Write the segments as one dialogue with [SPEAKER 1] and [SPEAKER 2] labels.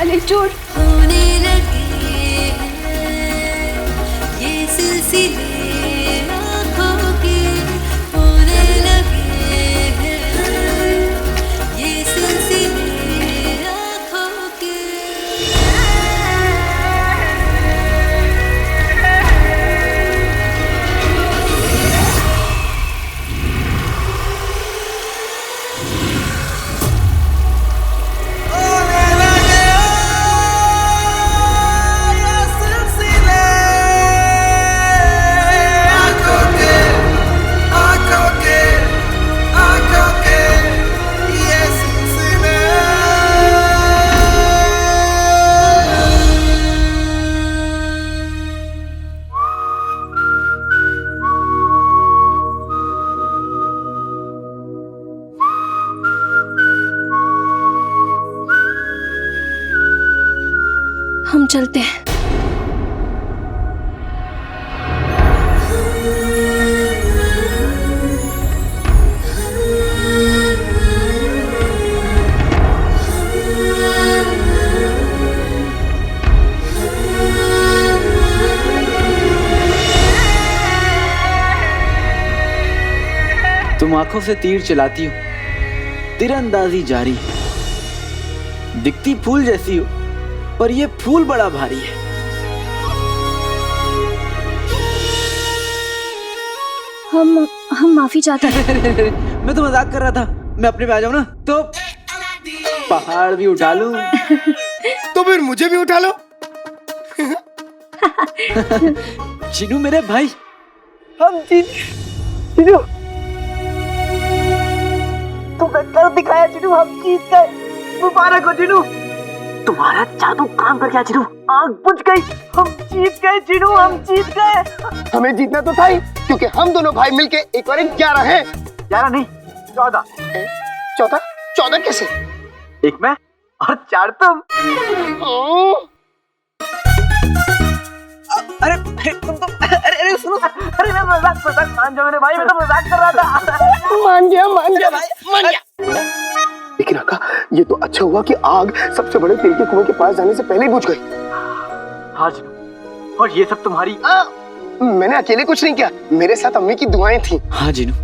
[SPEAKER 1] वाले चोर
[SPEAKER 2] होने लगे ये सिलसिले आँखों के, होने लगे ये सिलसिले आँखों के।
[SPEAKER 1] हम चलते हैं।
[SPEAKER 3] तुम आंखों से तीर चलाती हो, तीरंदाजी जारी, दिखती फूल जैसी हो पर ये फूल बड़ा भारी है।
[SPEAKER 1] हम माफी चाहते हैं।
[SPEAKER 3] मैं तो मजाक कर रहा था। मैं अपने पे आ जाऊं ना तो पहाड़ भी उठा लूं।
[SPEAKER 4] तो फिर मुझे भी उठा लो।
[SPEAKER 3] चिनू मेरे भाई, हम जीत। चिनू तुमने कर दिखाया चिनू, हम जीत गए। मुबारक हो चिनू, तुम्हारा जादू काम कर गया चिनू, आग बुझ गई, हम जीत गए चिनू, हम जीत गए।
[SPEAKER 4] हमें जीतना तो था ही, क्योंकि हम दोनों भाई मिलके एक और 11 हैं।
[SPEAKER 3] 11 नहीं 14।
[SPEAKER 4] 14 कैसे?
[SPEAKER 3] एक मैं और 4 तुम। अरे अरे सुनो, अरे मैं मजाक मान जाओ मेरे भाई, मैं तो मजाक कर रहा था।
[SPEAKER 4] मान गया भाई। लेकिन अक्का, ये तो अच्छा हुआ कि आग सबसे बड़े तेल के कुएं के पास जाने से पहले ही बुझ गई।
[SPEAKER 3] हाँ जिनू, और ये सब तुम्हारी।
[SPEAKER 4] मैंने अकेले कुछ नहीं किया, मेरे साथ अम्मी की दुआएं थी।
[SPEAKER 3] हाँ जिनू,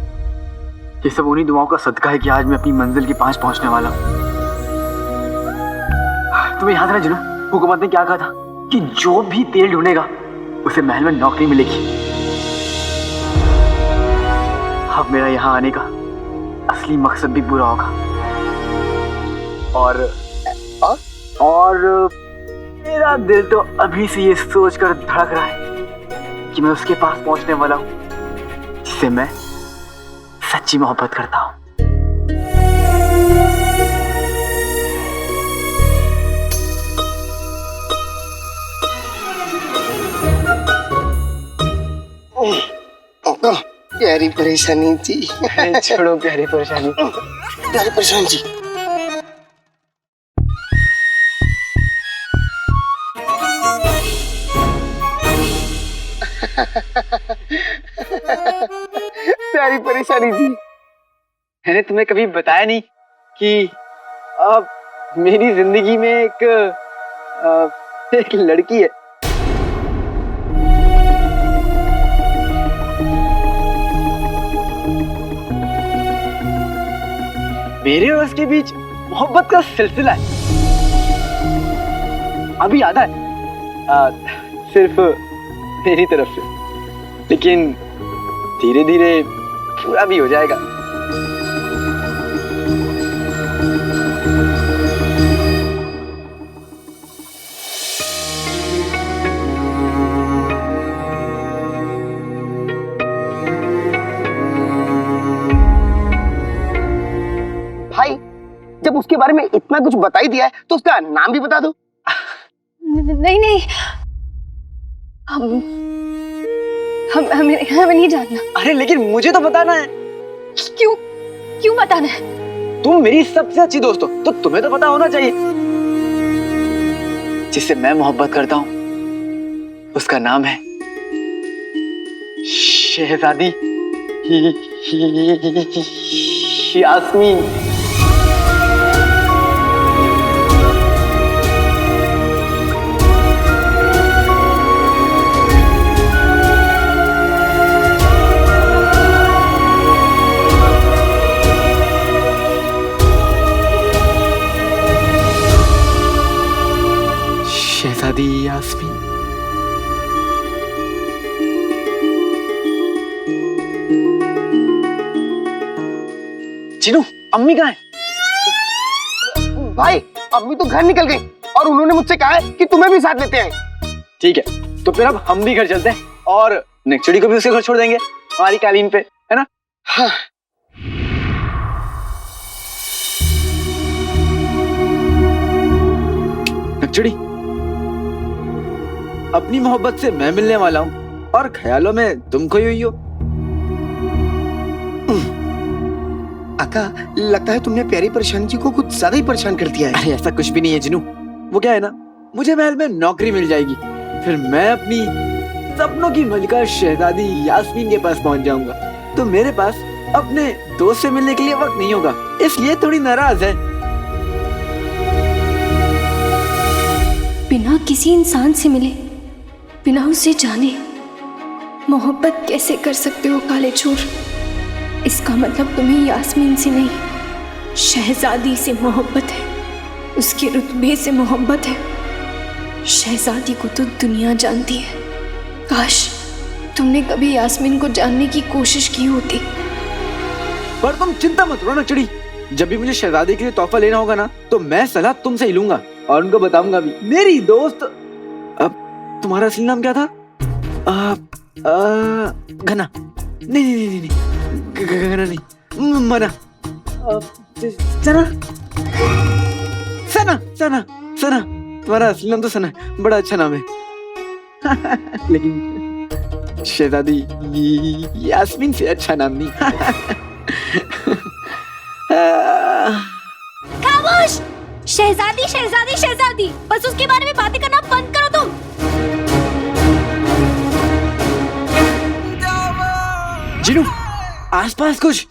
[SPEAKER 3] ये सब उन्हीं दुआओं का सदका है कि आज मैं अपनी मंजिल के पास पहुंचने वाला हूँ। तुम्हें याद है जिनू, हुकूमत ने क्या कहा था कि जो भी तेल ढूंढेगा उसे महल में नौकरी मिलेगी। अब मेरा यहाँ आने का असली मकसद भी पूरा होगा। और मेरा दिल तो अभी से ये सोचकर धड़क रहा है कि मैं उसके पास पहुंचने वाला हूं जिससे मैं सच्ची मोहब्बत करता हूं।
[SPEAKER 4] प्यारी परेशानी थी।
[SPEAKER 3] छोड़ो प्यारी परेशानी।
[SPEAKER 4] प्यारी परेशानी थी। प्यारी परेशानी थी।
[SPEAKER 3] मैंने तुम्हें कभी बताया नहीं कि अब मेरी जिंदगी में एक लड़की है। मेरे और उसके बीच मोहब्बत का सिलसिला है। अभी आधा है, सिर्फ मेरी तरफ से, लेकिन धीरे धीरे पूरा भी हो जाएगा।
[SPEAKER 4] भाई, जब उसके बारे में इतना कुछ बता ही दिया है तो उसका नाम भी बता दो।
[SPEAKER 1] नहीं, हमें नहीं जानना।
[SPEAKER 3] अरे लेकिन मुझे तो बताना है।
[SPEAKER 1] क्यों बताना है?
[SPEAKER 3] तुम मेरी सबसे अच्छी दोस्त हो तो तुम्हें तो पता होना चाहिए। जिससे मैं मोहब्बत करता हूं उसका नाम है शहजादी यास्मीन। शहजादी यास्मीन। चिनू, अम्मी कहाँ है?
[SPEAKER 4] भाई अम्मी तो घर निकल गई और उन्होंने मुझसे कहा है कि तुम्हें भी साथ लेते हैं।
[SPEAKER 3] ठीक है, तो फिर अब हम भी घर चलते हैं और नेक्चुड़ी को भी उसके घर छोड़ देंगे हमारी कालीन पे, है ना?
[SPEAKER 4] हाँ।
[SPEAKER 3] नेक्चुड़ी, अपनी मोहब्बत से मैं मिलने वाला हूँ और ख्यालों में तुम खोई हुई हो।
[SPEAKER 4] आका, लगता है तुमने प्यारी परेशान जी को कुछ ज्यादा ही परेशान कर दिया है।
[SPEAKER 3] अरे ऐसा कुछ भी नहीं है जिनू, वो क्या है ना, मुझे महल में नौकरी मिल जाएगी, फिर मैं अपनी सपनों की मलिका शहजादी यास्मीन के पास पहुंच जाऊंगा, तो मेरे पास अपने दोस्त से मिलने के लिए वक्त नहीं होगा, इसलिए थोड़ी नाराज है।
[SPEAKER 1] बिना किसी इंसान से मिले, बिना उसे जाने मोहब्बत कैसे कर सकते हो काले चोर? इसका मतलब तुम्हें यास्मीन से नहीं, शहजादी से मोहब्बत है, उसके रुतबे से मोहब्बत है। शहजादी को तो दुनिया जानती है। काश तुमने कभी यास्मीन को जानने की कोशिश की होती।
[SPEAKER 3] पर तुम चिंता मत करो नेक्चुड़ी, जब भी मुझे शहजादी के लिए तोहफा लेना होगा ना, तो मैं सलाह तुमसे ही लूंगा और उनको बताऊंगा भी। मेरी दोस्त, अब तुम्हारा असली नाम क्या था? घना? नहीं, घना नहीं, मना। सना, सना, सना, सना। तुम्हारा असली नाम तो सना है, बड़ा अच्छा नाम है। लेकिन शहजादी यास्मीन से अच्छा नाम नहीं।
[SPEAKER 1] खामोश! शहजादी शहजादी शहजादी, बस उसके बारे में बातें करना बंद करो तुम।
[SPEAKER 3] जिनू, आसपास कुछ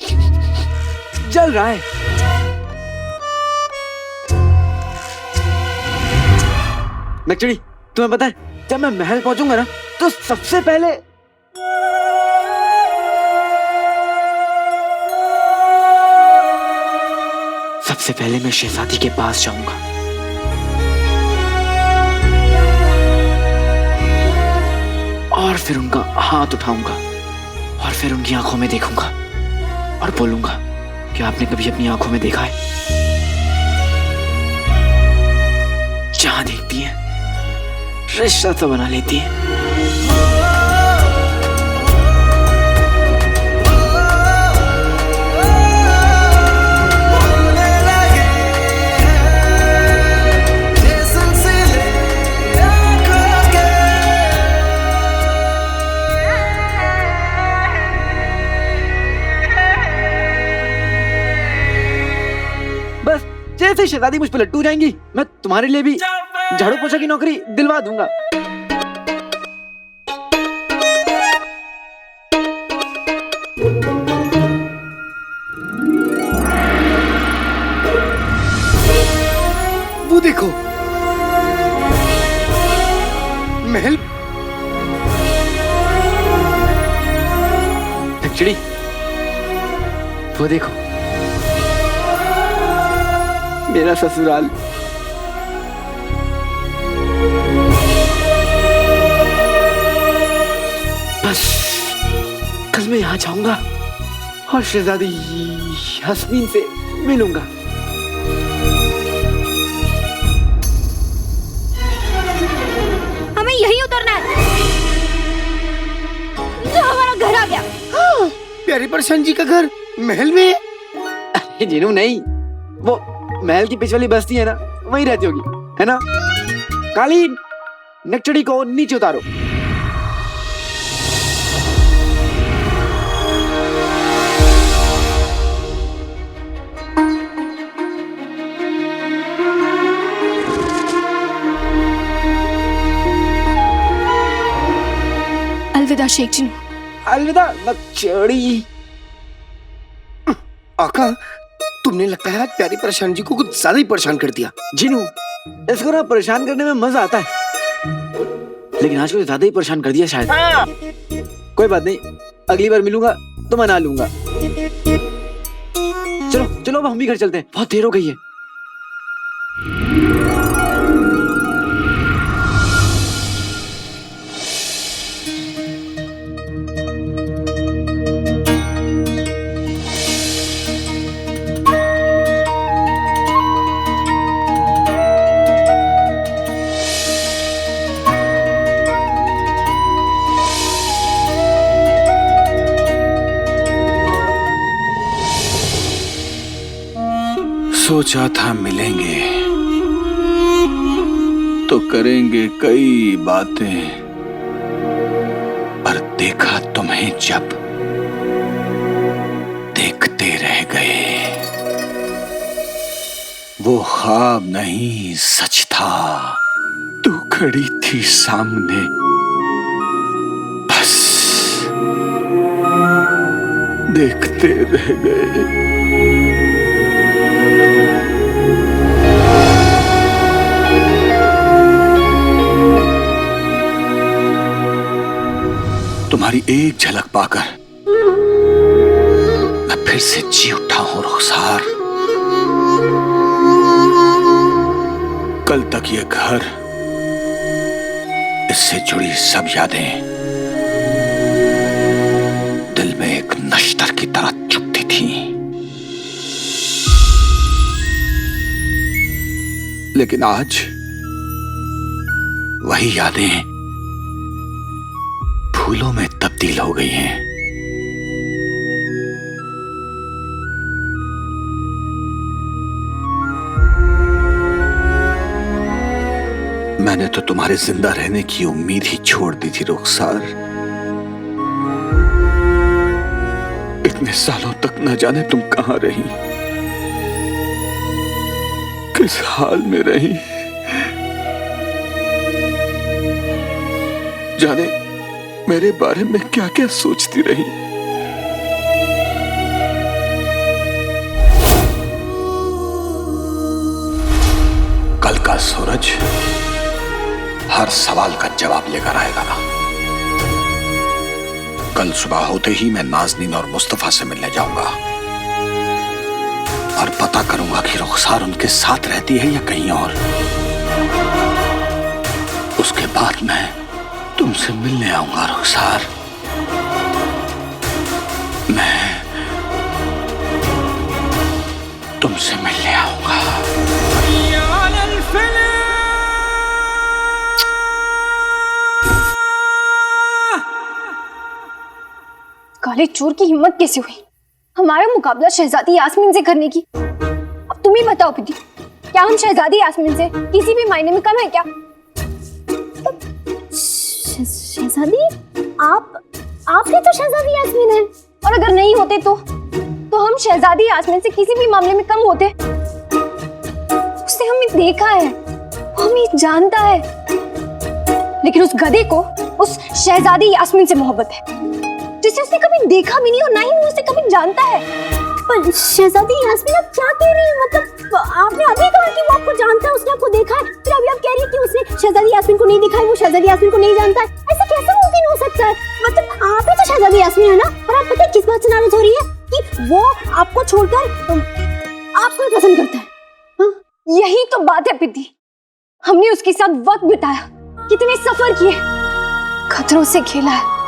[SPEAKER 3] जल रहा है। नेक्चुड़ी, तुम्हें पता है, जब मैं महल पहुंचूंगा ना, तो सबसे पहले मैं शहजादी के पास जाऊंगा और फिर उनका हाथ उठाऊंगा और फिर उनकी आंखों में देखूंगा और बोलूंगा कि आपने कभी अपनी आंखों में देखा है? जहां देखती है रिश्ता तो बना लेती है। बस जैसे शहजादी मुझ पर लट्टू जाएंगी, मैं तुम्हारे लिए भी झाड़ू पोछा की नौकरी दिलवा दूंगा।
[SPEAKER 4] वो देखो, महल।
[SPEAKER 3] नेक्चुड़ी, वो देखो, मेरा ससुराल। बस कल मैं यहाँ जाऊंगा और शहजादी यास्मीन से मिलूंगा।
[SPEAKER 1] हमें यहीं उतरना है। तो हमारा घर आ गया।
[SPEAKER 4] प्यारी परेशान जी का घर महल में है?
[SPEAKER 3] अरे जीनू नहीं, वो महल की पिछवाली बस्ती है ना, वहीं रहती होगी, है ना? कालीन, नेक्चुड़ी को नीचे उतारो।
[SPEAKER 1] अलविदा शेख जी।
[SPEAKER 3] अलविदा नेक्चुड़ी।
[SPEAKER 4] आका, तुमने लगता है आज प्यारी परेशान जी को कुछ ज्यादा ही परेशान कर दिया।
[SPEAKER 3] जीनू, इसको ना परेशान करने में मजा आता है, लेकिन आज को ज्यादा ही परेशान कर दिया शायद। कोई बात नहीं, अगली बार मिलूंगा तो मना लूंगा। चलो चलो, अब हम भी घर चलते हैं, बहुत देर हो गई है।
[SPEAKER 5] सोचा था मिलेंगे तो करेंगे कई बातें, पर देखा तुम्हें जब देखते रह गए। वो ख्वाब नहीं सच था, तू खड़ी थी सामने, बस देखते रह गए। तुम्हारी एक झलक पाकर मैं फिर से जी उठा हूं रुखसार। कल तक ये घर, इससे जुड़ी सब यादें दिल में एक नश्तर की तरह चुभती थी, लेकिन आज वही यादें फूलों में तब्दील हो गई हैं। मैंने तो तुम्हारे जिंदा रहने की उम्मीद ही छोड़ दी थी रुखसार। इतने सालों तक न जाने तुम कहां रही, किस हाल में रही, जाने मेरे बारे में क्या क्या सोचती रही। कल का सूरज हर सवाल का जवाब लेकर आएगा ना। कल सुबह होते ही मैं नाज़नीन और मुस्तफा से मिलने जाऊंगा और पता करूंगा कि रुखसार उनके साथ रहती है या कहीं और। उसके बाद मैं तुमसे मिलने आऊंगा रुखसार। मैं तुमसे मिलने आऊंगा।
[SPEAKER 1] काले चोर की हिम्मत कैसे हुई हमारा मुकाबला शहजादी यास्मीन से करने की? अब तुम ही बताओ पिटी, क्या हम शहजादी यास्मीन से किसी भी मायने में कम है क्या? शहजादी आप ही तो शहजादी यास्मीन है, और अगर नहीं होते तो हम शहजादी यास्मीन से किसी भी मामले में कम होते। उसने हमें देखा है, वो हमें जानता है, लेकिन उस गधे को उस शहजादी यास्मीन से मोहब्बत है जिसे उसने कभी देखा भी नहीं और ना ही वो उसे कभी जानता है। पर शहजादी यास्मीन आप क्या कह रही हैं? मतलब आपने अभी कहा कि वो आपको जानता है, उसने आपको देखा है, फिर अभी आप कह रही हैं कि उसने शहजादी यास्मीन को नहीं देखा है, वो शहजादी यास्मीन को नहीं जानता है। ऐसा कैसे मुमकिन हो सकता है? मतलब आप ही तो शहजादी यास्मीन है ना? और आप पता है किस बात से नाराज हो रही है? कि वो आपको छोड़कर आपको ही पसंद करता है। हाँ? यही तो बात है पिद्दी, हमने उसके साथ वक्त बिताया, कितने सफर किए, खतरों से खेला है,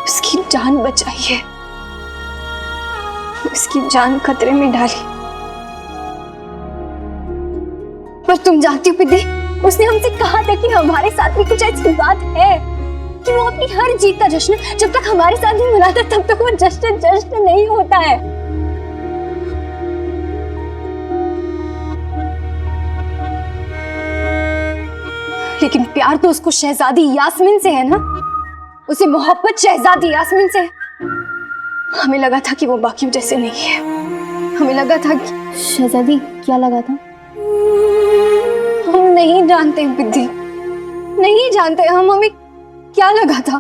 [SPEAKER 1] उसकी जान बचाई है, उसकी जान खतरे में डाली। पर तुम जानती हो पिद्दी, उसने हमसे कहा था कि हमारे साथ भी कुछ ऐसी बात है कि वो अपनी हर जीत का जश्न जब तक हमारे साथ नहीं मनाता तब तक वो जश्न नहीं होता है। लेकिन प्यार तो उसको शहजादी यास्मीन से है ना, उसे मोहब्बत शहजादी यास्मीन से। हमें लगा था कि वो बाकी जैसे नहीं है, हमें लगा था कि शहजादी क्या लगा था हम नहीं जानते बिद्दी, नहीं जानते हमें क्या लगा था।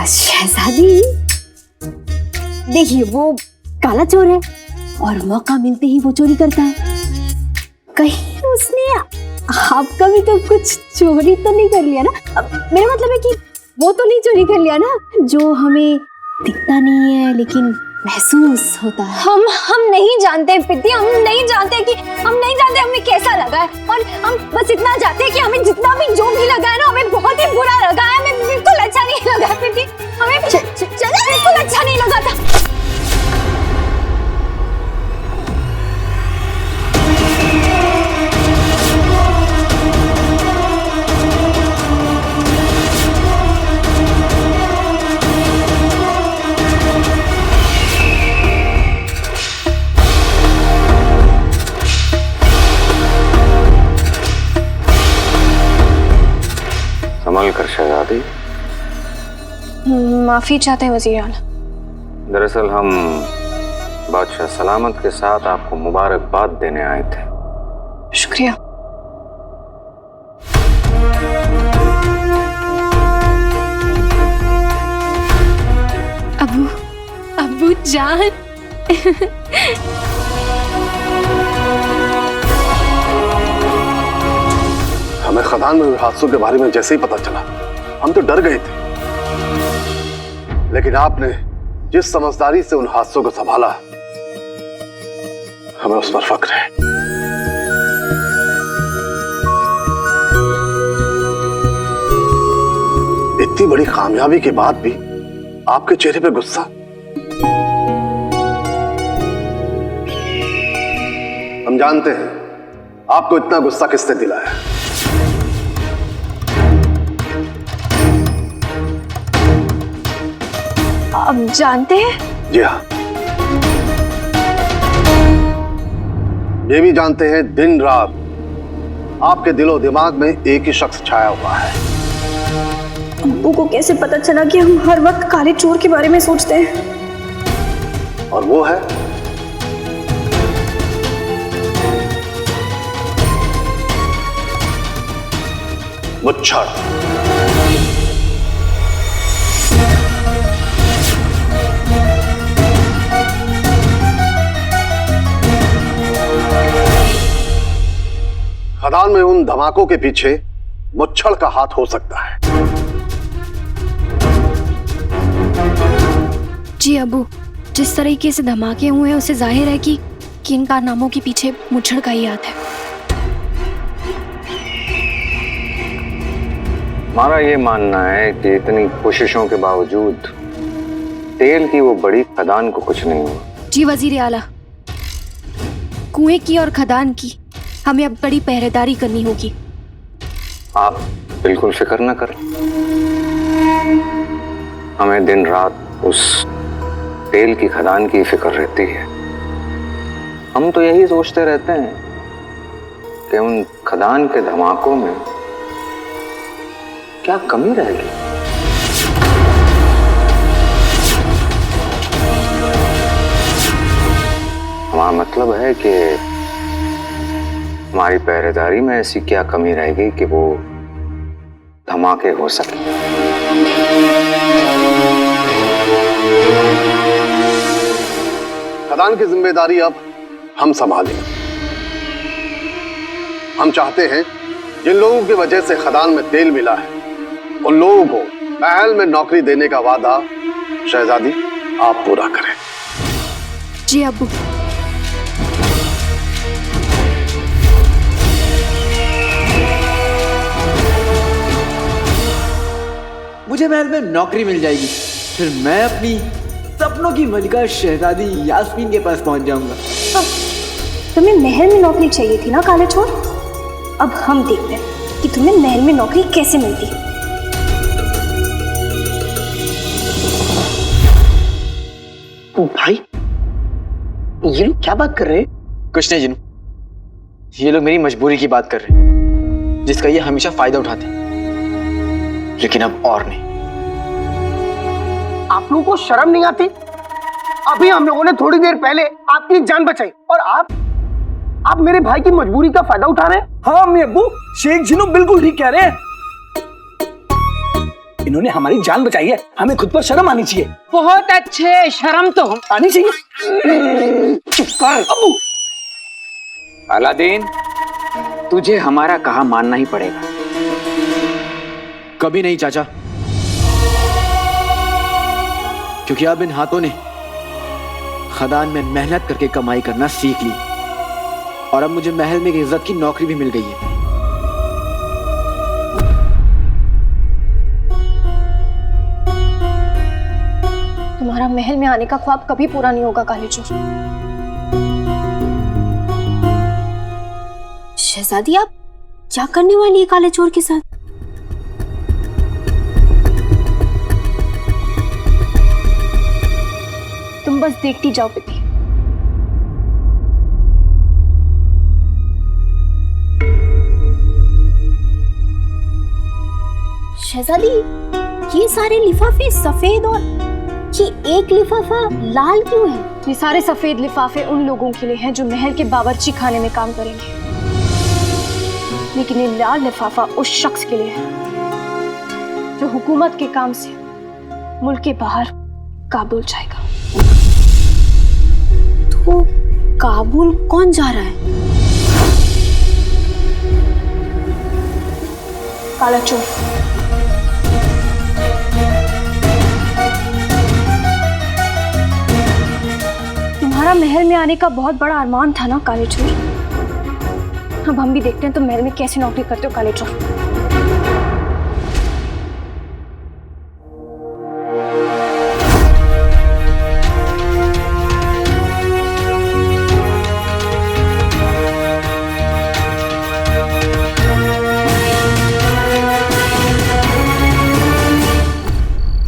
[SPEAKER 6] शहजादी देखिए, वो काला चोर है और मौका मिलते ही वो चोरी करता है। कहीं उसने आपका भी तो कुछ चोरी तो नहीं कर लिया ना? मेरा मतलब है कि वो तो नहीं चोरी कर लिया ना, जो हमें दिखता नहीं है लेकिन महसूस होता है।
[SPEAKER 1] हम नहीं जानते पिद्दी, हम नहीं जानते कि हमें कैसा लगा है, और हम बस इतना जानते हैं कि हमें जितना भी जो भी लगा है ना, हमें बहुत ही बुरा लगा है, हमें बिल्कुल अच्छा नहीं लगा है पिद्दी, हमें बिल्कुल अच्छा नहीं लगा था।
[SPEAKER 7] संभल कर शहजादी।
[SPEAKER 1] माफी चाहते हैं वजीर आला।
[SPEAKER 7] दरअसल हम बादशाह सलामत के साथ आपको मुबारकबाद देने आए थे।
[SPEAKER 1] शुक्रिया। अबू, अबू जान।
[SPEAKER 4] हमें खदान में हुए हादसों के बारे में जैसे ही पता चला हम तो डर गए थे, लेकिन आपने जिस समझदारी से उन हादसों को संभाला हमें उस पर फक्र है। इतनी बड़ी कामयाबी के बाद भी आपके चेहरे पे गुस्सा। हम जानते हैं आपको इतना गुस्सा किसने दिलाया।
[SPEAKER 1] अब जानते हैं?
[SPEAKER 4] जी हाँ, ये भी जानते हैं दिन रात आपके दिलो दिमाग में एक ही शख्स छाया हुआ है।
[SPEAKER 1] अब्बू को कैसे पता चला कि हम हर वक्त काले चोर के बारे में सोचते हैं?
[SPEAKER 4] और वो है मुच्छड़। खदान में उन धमाकों के पीछे मुच्छड़ का हाथ हो सकता है।
[SPEAKER 1] जी अबू, जिस तरीके से धमाके हुए हैं उससे जाहिर है कि इन कारनामों के पीछे मुच्छड़ का ही हाथ है।
[SPEAKER 7] हमारा ये मानना है कि इतनी कोशिशों के बावजूद तेल की वो बड़ी खदान को कुछ नहीं हुआ।
[SPEAKER 1] जी वजीर आला, कुएं की और खदान की हमें अब कड़ी पहरेदारी करनी होगी।
[SPEAKER 7] आप बिल्कुल फिक्र न करें, हमें दिन रात उस तेल की खदान की फिक्र रहती है। हम तो यही सोचते रहते हैं कि उन खदान के धमाकों में क्या कमी रहेगी। हमारा मतलब है कि हमारी पहरेदारी में ऐसी क्या कमी रहेगी कि वो धमाके हो सके।
[SPEAKER 4] खदान की जिम्मेदारी अब हम संभालें। हम चाहते हैं जिन लोगों की वजह से खदान में तेल मिला है उन लोगों को महल में नौकरी देने का वादा शहजादी आप पूरा करें।
[SPEAKER 1] जी अबू।
[SPEAKER 3] मुझे महल में नौकरी मिल जाएगी, फिर मैं अपनी सपनों की मलिका शहजादी यास्मीन के पास पहुंच जाऊंगा।
[SPEAKER 6] तुम्हें महल में नौकरी चाहिए थी ना काले चोर? अब हम देखते हैं कि तुम्हें महल में नौकरी कैसे मिलती है।
[SPEAKER 3] भाई, ये लोग क्या बात कर रहे हैं? कुछ नहीं जिनू, ये लोग मेरी मजबूरी की बात कर रहे हैं, जिसका ये हमेशा फायदा उठाते हैं, लेकिन अब और नहीं।
[SPEAKER 8] आप लोगों को शर्म नहीं आती? अभी हम लोगों ने थोड़ी देर पहले आपकी जान बचाई और आप मेरे भाई की मजबूरी का फायदा उठा रहे हैं।
[SPEAKER 9] हाँ अम्मी अब्बू, शेख जिनू बिल्कुल ठीक कह रहे हैं। इन्होंने हमारी जान बचाई है, हमें खुद पर शर्म आनी चाहिए।
[SPEAKER 8] बहुत अच्छे, शर्म तो हम
[SPEAKER 9] आनी चाहिए।
[SPEAKER 8] चुप कर अब्बू।
[SPEAKER 3] अलादीन, तुझे हमारा कहा मानना ही पड़ेगा। कभी नहीं चाचा, क्योंकि अब इन हाथों ने खदान में मेहनत करके कमाई करना सीख ली और अब मुझे महल में एक इज्जत की नौकरी भी मिल गई है।
[SPEAKER 1] तुम्हारा महल में आने का ख्वाब कभी पूरा नहीं होगा काले चोर।
[SPEAKER 6] शहजादी, आप क्या करने वाली है काले चोर के साथ?
[SPEAKER 1] तुम बस देखती जाओ पिपी।
[SPEAKER 6] शहजादी, ये सारे लिफाफे सफेद और ये एक लिफाफा लाल क्यों है?
[SPEAKER 1] ये सारे सफेद लिफाफे उन लोगों के लिए हैं जो महल के बावर्ची खाने में काम करेंगे, लेकिन ये लाल लिफाफा उस शख्स के लिए है जो हुकूमत के काम से मुल्क के बाहर काबुल जाएगा।
[SPEAKER 6] तो काबुल कौन जा रहा है?
[SPEAKER 1] काला चोर। तुम्हारा महल में आने का बहुत बड़ा अरमान था ना काले चोर। अब हम भी देखते हैं तुम महल में कैसी नौकरी करते हो काले चोर।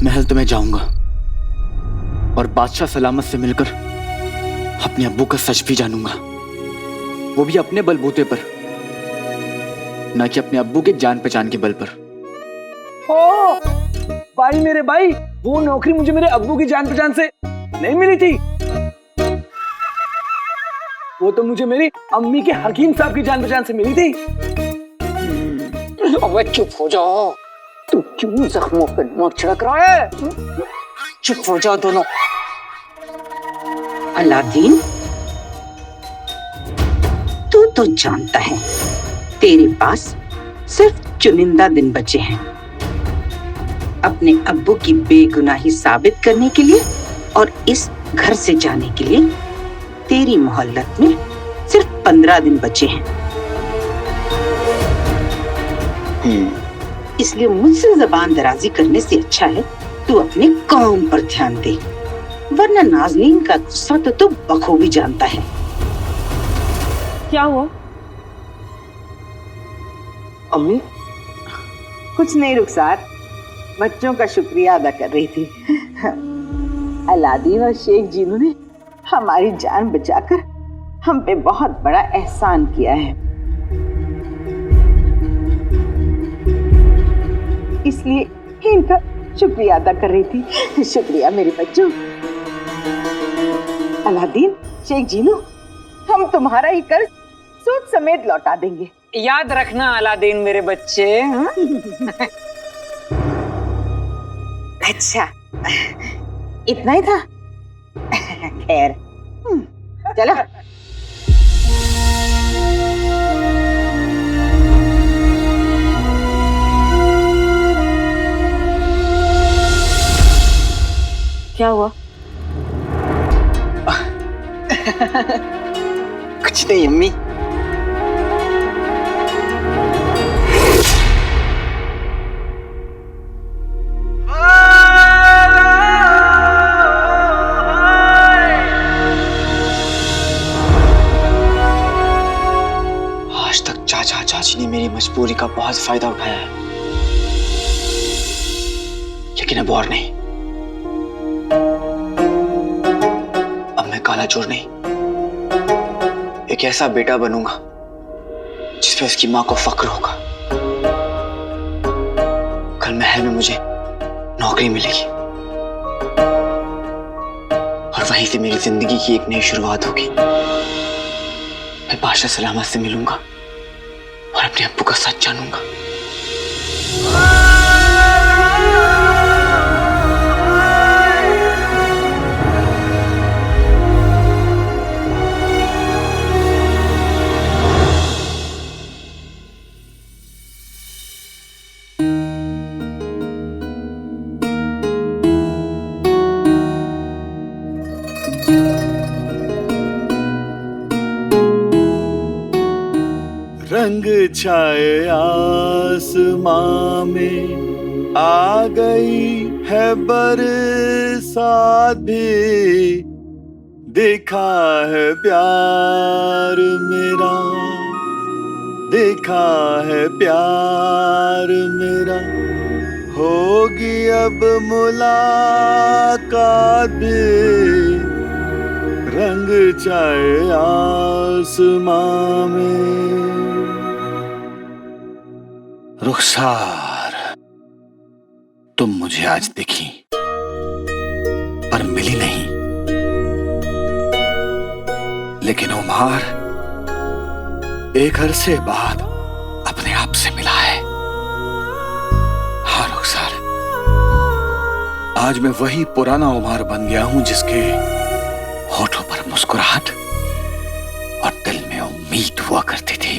[SPEAKER 3] महल तो मैं जाऊंगा और बादशाह सलामत से मिलकर अपने अब्बू का सच भी जानूंगा, वो भी अपने बलबूते पर, ना कि अपने अब्बू के जान पहचान के बल पर।
[SPEAKER 9] ओ भाई, मेरे भाई, वो नौकरी मुझे मेरे अब्बू की जान पहचान से नहीं मिली थी, वो तो मुझे मेरी अम्मी के हकीम साहब की जान पहचान से मिली थी।
[SPEAKER 10] अबे चुप हो जाओ, तू क्यों जख्मों पर नमक छिड़क रहा है? चुप हो जाओ दोनों। अलादीन, तू तो जानता है तेरे पास सिर्फ चुनिंदा दिन बचे हैं अपने अब्बू की बेगुनाही साबित करने के लिए, और इस घर से जाने के लिए तेरी मोहल्लत में सिर्फ 15 दिन बचे हैं। इसलिए मुझसे जबान दराजी करने से अच्छा है तू अपने काम पर ध्यान दे, वरना नाज़नीन का गुस्सा तो तू बखूबी जानता है।
[SPEAKER 1] क्या हुआ?
[SPEAKER 10] अम्मी कुछ नहीं रुखसार, बच्चों का शुक्रिया अदा कर रही थी। अलादीन और शेख जीनू ने हमारी जान बचाकर हम पे बहुत बड़ा एहसान किया है, इसलिए इनका शुक्रिया अदा कर रही थी। शुक्रिया मेरे बच्चों। अलादीन, शेख जीनू, हम तुम्हारा ही कर्ज सूद समेत लौटा देंगे।
[SPEAKER 11] याद रखना अलादीन मेरे बच्चे।
[SPEAKER 10] अच्छा, इतना ही था। खैर, चलो।
[SPEAKER 1] क्या हुआ?
[SPEAKER 3] कुछ नहीं अम्मी। आज तक चाचा चाची ने मेरी मजबूरी का बहुत फायदा उठाया है, लेकिन अब और नहीं। काला चोर नहीं, एक ऐसा बेटा बनूंगा जिसपे उसकी मां को फक्र होगा। कल महल में मुझे नौकरी मिलेगी और वहीं से मेरी जिंदगी की एक नई शुरुआत होगी। मैं बादशाह सलामत से मिलूंगा और अपने अब्बू का सच जानूंगा।
[SPEAKER 12] रंग छाए आसमां में आ गई है बरसात भी, देखा है प्यार मेरा, देखा है प्यार मेरा, होगी अब मुलाकात भी, रंग छाए आसमां में।
[SPEAKER 5] रुखसार, तुम मुझे आज दिखी पर मिली नहीं, लेकिन उमर एक अरसे बाद अपने आप से मिला है। हाँ रुखसार, आज मैं वही पुराना उमर बन गया हूं जिसके होठों पर मुस्कुराहट और दिल में उम्मीद हुआ करती थी।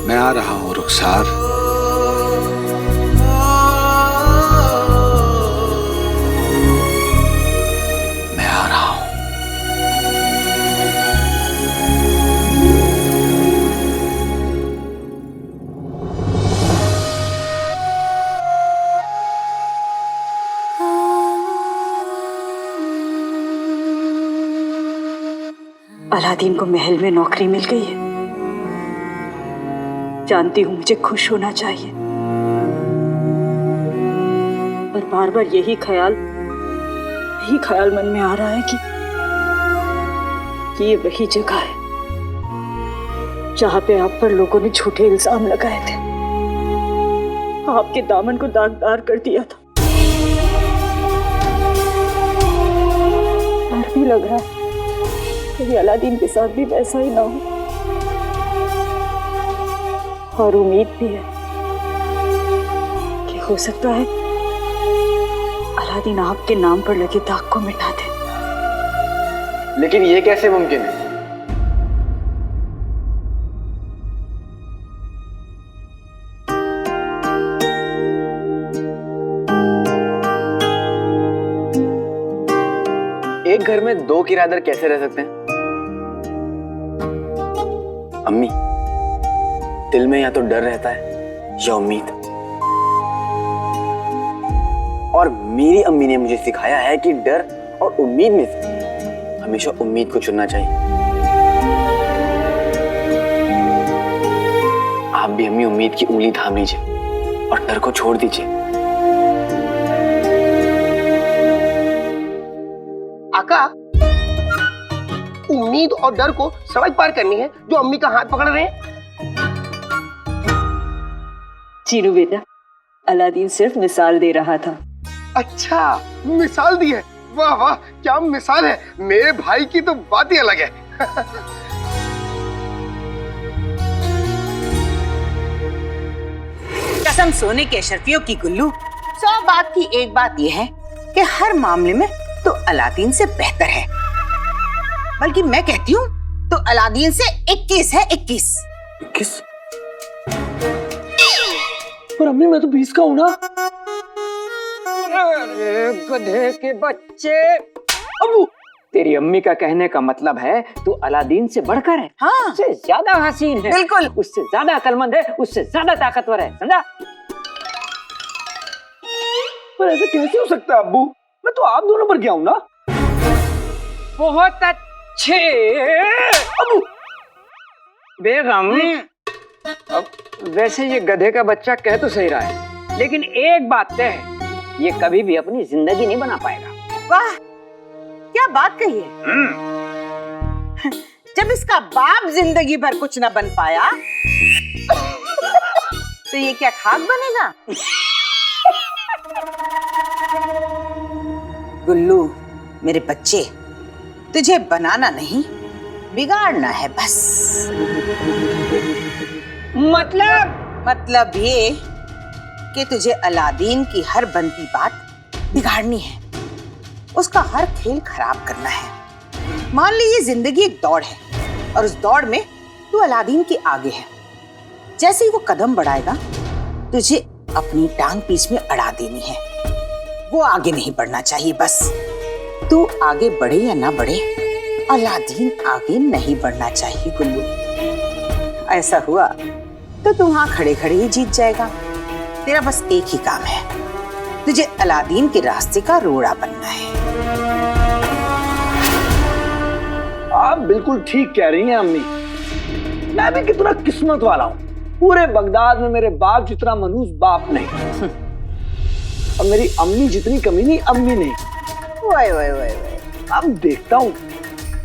[SPEAKER 5] मैं आ रहा हूं रुखसार। मैं आ रहा हूं।
[SPEAKER 10] अलादीन को महल में नौकरी मिल गई है। जानती हूँ मुझे खुश होना चाहिए, पर बार बार यही ख्याल मन में आ रहा है कि ये वही जगह है जहाँ पे आप पर लोगों ने झूठे इल्जाम लगाए थे, आपके दामन को दागदार कर दिया था। डर भी लग रहा है कि अलादीन के साथ भी वैसा ही ना हो, और उम्मीद भी है कि हो सकता है अलादीन आपके नाम पर लगे दाग को मिटा दे।
[SPEAKER 3] लेकिन ये कैसे मुमकिन है? एक घर में दो किराएदार कैसे रह सकते हैं? अम्मी, दिल में या तो डर रहता है या उम्मीद, और मेरी अम्मी ने मुझे सिखाया है कि डर और उम्मीद में से हमेशा उम्मीद को चुनना चाहिए। आप भी अम्मी उम्मीद की उंगली थाम लीजिए और डर को छोड़ दीजिए।
[SPEAKER 8] आका, उम्मीद और डर को सड़क पार करनी है जो अम्मी का हाथ पकड़ रहे हैं।
[SPEAKER 10] चीनू बेटा, अलादीन सिर्फ मिसाल दे रहा था।
[SPEAKER 8] अच्छा, मिसाल दी है? वाह वाह, क्या मिसाल है। मेरे भाई की तो बात ही अलग है।
[SPEAKER 13] कसम सोने के अशरफियों की गुल्लू, 100 बात की एक बात यह है कि हर मामले में तो अलादीन से बेहतर है। बल्कि मैं कहती हूँ तो अलादीन से 21 है। 21?
[SPEAKER 9] पर अम्मी मैं तो 20 का हूँ ना।
[SPEAKER 11] अरे गधे के बच्चे, अबू तेरी अम्मी का कहने का मतलब है तू अलादीन से बढ़कर है।
[SPEAKER 13] हाँ,
[SPEAKER 11] उससे ज्यादा हसीन है,
[SPEAKER 13] बिल्कुल,
[SPEAKER 11] उससे ज्यादा अक्लमंद है, उससे ज्यादा ताकतवर है, समझा?
[SPEAKER 9] पर ऐसा कैसे हो सकता है अब्बू? मैं तो आप दोनों पर गया हूँ ना।
[SPEAKER 11] बहुत अच्छे अबू। बेगम, अब वैसे ये गधे का बच्चा कह तो सही रहा है, लेकिन एक बात तय है, ये कभी भी अपनी जिंदगी नहीं बना पाएगा।
[SPEAKER 13] वाह, क्या बात कही है। जब इसका बाप जिंदगी भर कुछ ना बन पाया तो ये क्या खाक बनेगा? गुल्लू मेरे बच्चे, तुझे बनाना नहीं बिगाड़ना है बस। मतलब ये कि तुझे अलादीन की हर बनती बात बिगाड़नी है, उसका हर खेल खराब करना है। मान ली ये जिंदगी एक दौड़ है और उस दौड़ में तू अलादीन के आगे है। जैसे ही वो कदम बढ़ाएगा तुझे अपनी टांग बीच में अड़ा देनी है। वो आगे नहीं बढ़ना चाहिए बस। तू आगे बढ़े या ना बढ़े, अलादीन आगे नहीं बढ़ना चाहिए गुल्लू। ऐसा हुआ तो तू वहां खड़े खड़े ही जीत जाएगा। तेरा बस एक ही काम है, तुझे अलादीन के रास्ते का रोड़ा बनना है।
[SPEAKER 9] आप बिल्कुल ठीक कह रही हैं अम्मी। मैं भी कितना किस्मत वाला हूँ, पूरे बगदाद में मेरे बाप जितना मनहूस बाप नहीं और मेरी अम्मी जितनी कमीनी अम्मी नहीं।
[SPEAKER 13] ओए ओए ओए,
[SPEAKER 9] अब देखता हूँ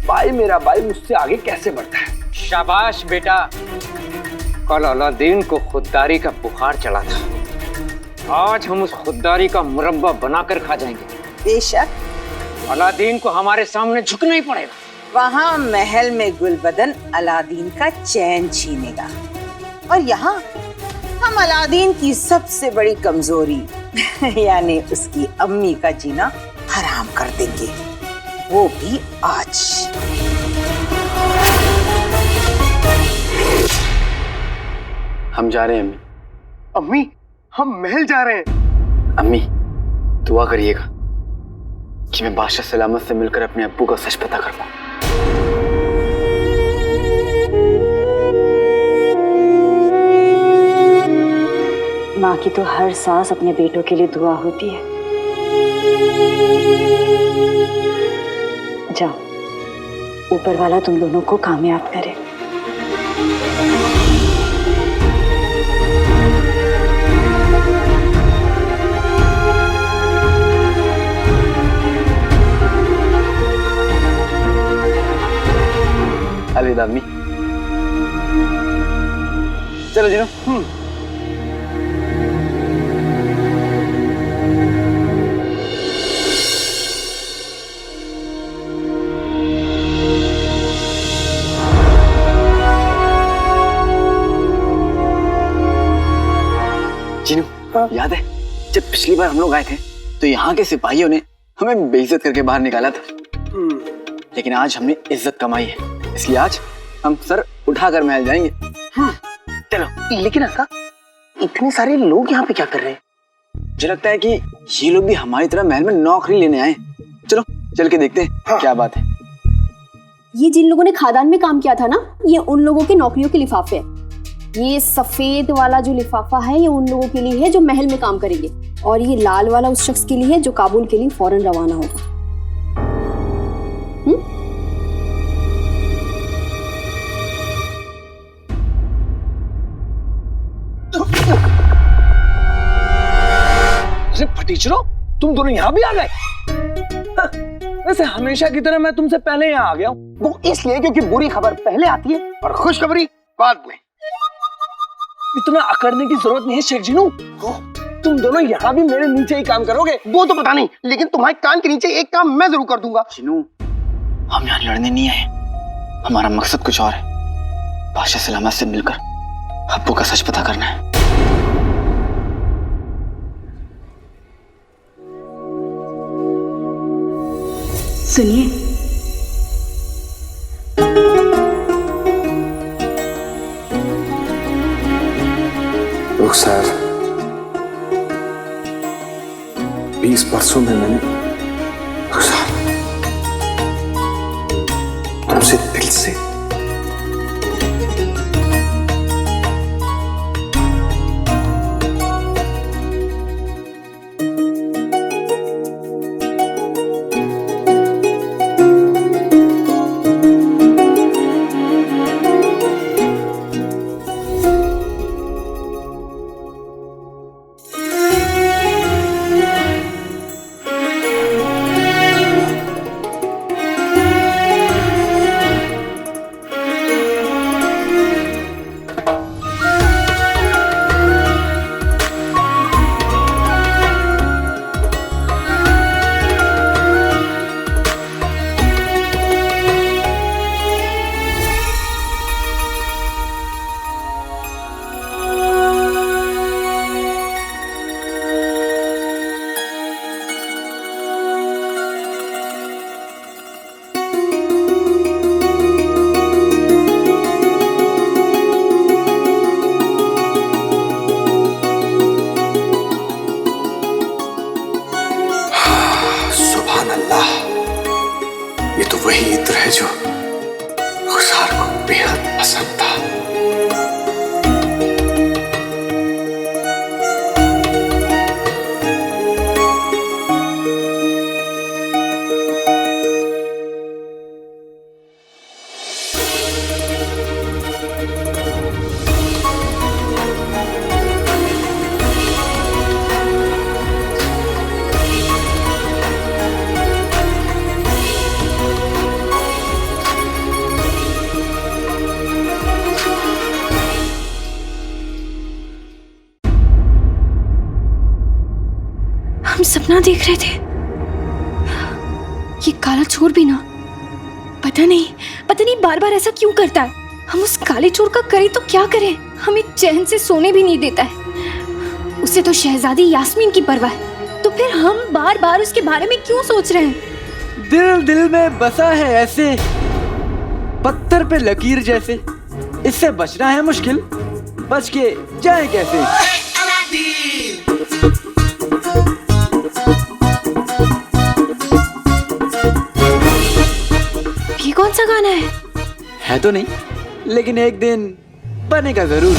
[SPEAKER 9] भाई मेरा भाई मुझसे आगे कैसे बढ़ता है।
[SPEAKER 11] शाबाश बेटा। कल अलादीन को खुददारी का बुखार चढ़ा था, आज हम उस खुददारी का मुरब्बा बनाकर खा जाएंगे।
[SPEAKER 13] बेशक
[SPEAKER 11] अलादीन को हमारे सामने झुकना ही पड़ेगा।
[SPEAKER 13] वहाँ महल में गुलबदन अलादीन का चैन छीनेगा और यहाँ हम अलादीन की सबसे बड़ी कमजोरी यानी उसकी अम्मी का जीना हराम कर देंगे, वो भी आज।
[SPEAKER 3] हम जा रहे हैं अम्मी।
[SPEAKER 8] अम्मी, हम महल जा रहे हैं।
[SPEAKER 3] अम्मी दुआ करिएगा कि मैं बादशाह सलामत से मिलकर अपने अब्बू का सच पता कर पाऊं।
[SPEAKER 6] माँ की तो हर सांस अपने बेटों के लिए दुआ होती है। जाओ, ऊपर वाला तुम दोनों को कामयाब करे।
[SPEAKER 3] अलविदा अम्मी। चलो जीनू। जीनू, याद है जब पिछली बार हम लोग आए थे तो यहाँ के सिपाहियों ने हमें बेइज्जत करके बाहर निकाला था, लेकिन आज हमने इज्जत कमाई है, इसलिए आज हम सर उठाकर महल जाएंगे।
[SPEAKER 8] चलो। लेकिन आका, इतने सारे लोग यहाँ पे क्या कर रहे हैं?
[SPEAKER 3] मुझे लगता है कि ये लोग भी हमारी तरह महल में नौकरी लेने आए। चलो चल के देखते हैं क्या बात है।
[SPEAKER 6] ये जिन लोगों ने खादान में काम किया था ना, ये उन लोगों के नौकरियों के लिफाफे हैं। ये सफेद वाला जो लिफाफा है ये उन लोगों के लिए है जो महल में काम करेंगे, और ये लाल वाला उस शख्स के लिए है जो काबुल के लिए फौरन रवाना होगा।
[SPEAKER 9] अरे फटीचरों, तुम दोनों यहाँ भी आ गए। वैसे हमेशा की तरह मैं तुमसे पहले यहाँ आ गया हूँ।
[SPEAKER 8] वो इसलिए क्योंकि बुरी खबर पहले आती है और खुशखबरी बाद में।
[SPEAKER 9] इतना अकड़ने की जरूरत नहीं है शेख जीनू। तुम दोनों यहाँ भी मेरे नीचे ही काम करोगे।
[SPEAKER 8] वो तो पता नहीं, लेकिन तुम्हारे कान के नीचे एक काम मैं जरूर कर दूंगा।
[SPEAKER 3] जीनू, हम यहाँ लड़ने नहीं आए, हमारा मकसद कुछ और है। बादशाह सलामत से मिलकर अब्बू का सच पता करना है।
[SPEAKER 6] सुनिए,
[SPEAKER 12] रुखसार, 20 बरसों में मैंने रुखसार तुमसे दिल से ये तो वही इत्र है जो रुखसार को बेहद पसंद था।
[SPEAKER 1] सपना देख रहे थे। ये काला चोर भी ना पता नहीं बार बार ऐसा क्यों करता है। हम उस काले चोर का करें तो क्या करें, हमें चैन से सोने भी नहीं देता है। उसे तो शहजादी यास्मीन की परवाह है, तो फिर हम बार बार उसके बारे में क्यों सोच रहे हैं।
[SPEAKER 14] दिल दिल में बसा है ऐसे पत्थर पे लकीर जैसे, इससे बचना है मुश्किल, बच के जाए कैसे।
[SPEAKER 1] ये कौन सा गाना
[SPEAKER 14] है तो नहीं, लेकिन एक दिन बनेगा जरूर।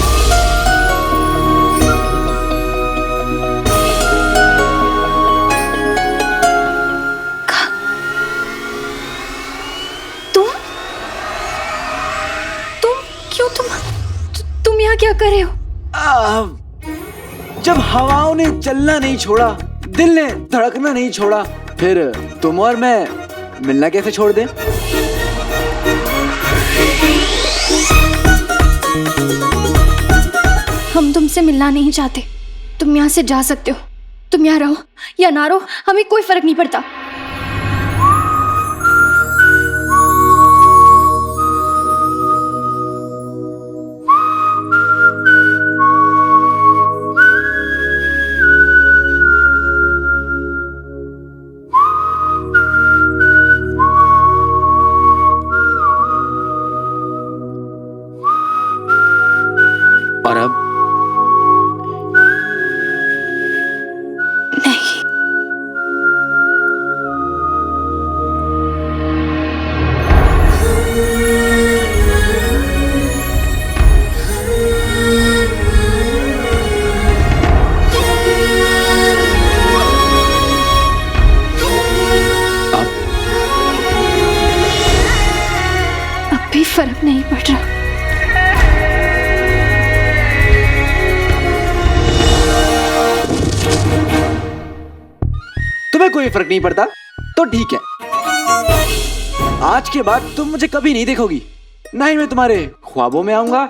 [SPEAKER 1] तुम यहाँ क्या कर रहे हो?
[SPEAKER 14] जब हवाओं ने चलना नहीं छोड़ा, दिल ने धड़कना नहीं छोड़ा, फिर तुम और मैं मिलना कैसे छोड़ दें?
[SPEAKER 1] हम तुमसे मिलना नहीं चाहते, तुम यहाँ से जा सकते हो। तुम यहाँ रहो या ना रहो, हमें कोई फर्क नहीं पड़ता।
[SPEAKER 14] और अब
[SPEAKER 1] नहीं, अब भी फर्क नहीं पड़ रहा।
[SPEAKER 14] तुम्हें कोई फर्क नहीं पड़ता तो ठीक है। आज के बाद तुम मुझे कभी नहीं देखोगी, ना ही मैं तुम्हारे ख्वाबों में आऊंगा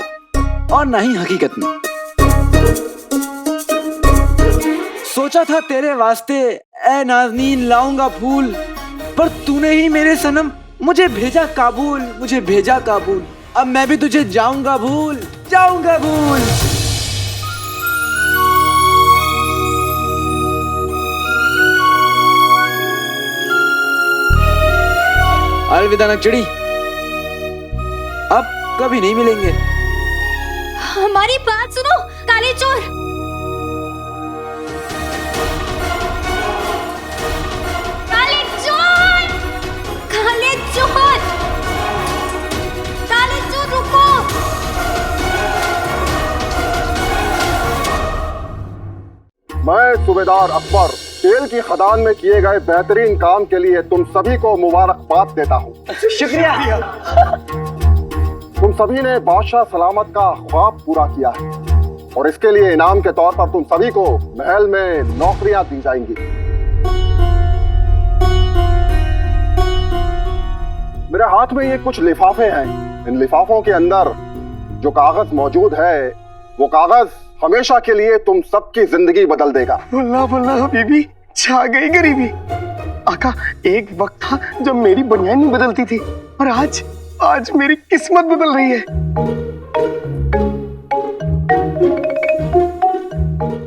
[SPEAKER 14] और ना ही हकीकत में। सोचा था तेरे वास्ते ए नाज़नीन लाऊंगा फूल, पर तूने ही मेरे सनम मुझे भेजा काबुल, मुझे भेजा काबुल। अब मैं भी तुझे जाऊंगा भूल, जाऊंगा भूल। अलविदा नकचड़ी, अब कभी नहीं मिलेंगे।
[SPEAKER 1] हमारी बात सुनो काले चोर। काले चोर, काले चोर, काले चोर रुको।
[SPEAKER 4] मैं सूबेदार अकबर तेल की खदान में किए गए बेहतरीन काम के लिए तुम सभी को मुबारकबाद देता हूँ।
[SPEAKER 8] शुक्रिया।
[SPEAKER 4] तुम सभी ने बादशाह सलामत का ख्वाब पूरा किया है और इसके लिए इनाम के तौर पर तुम सभी को महल में नौकरियां दी जाएंगी। मेरे हाथ में ये कुछ लिफाफे हैं। इन लिफाफों के अंदर जो कागज मौजूद है, वो कागज हमेशा के लिए तुम सबकी जिंदगी बदल देगा।
[SPEAKER 8] बल्ला बल्ला बीबी, छा गई गरीबी। आका, एक वक्त था जब मेरी बनियान नहीं बदलती थी, और आज मेरी किस्मत बदल रही है।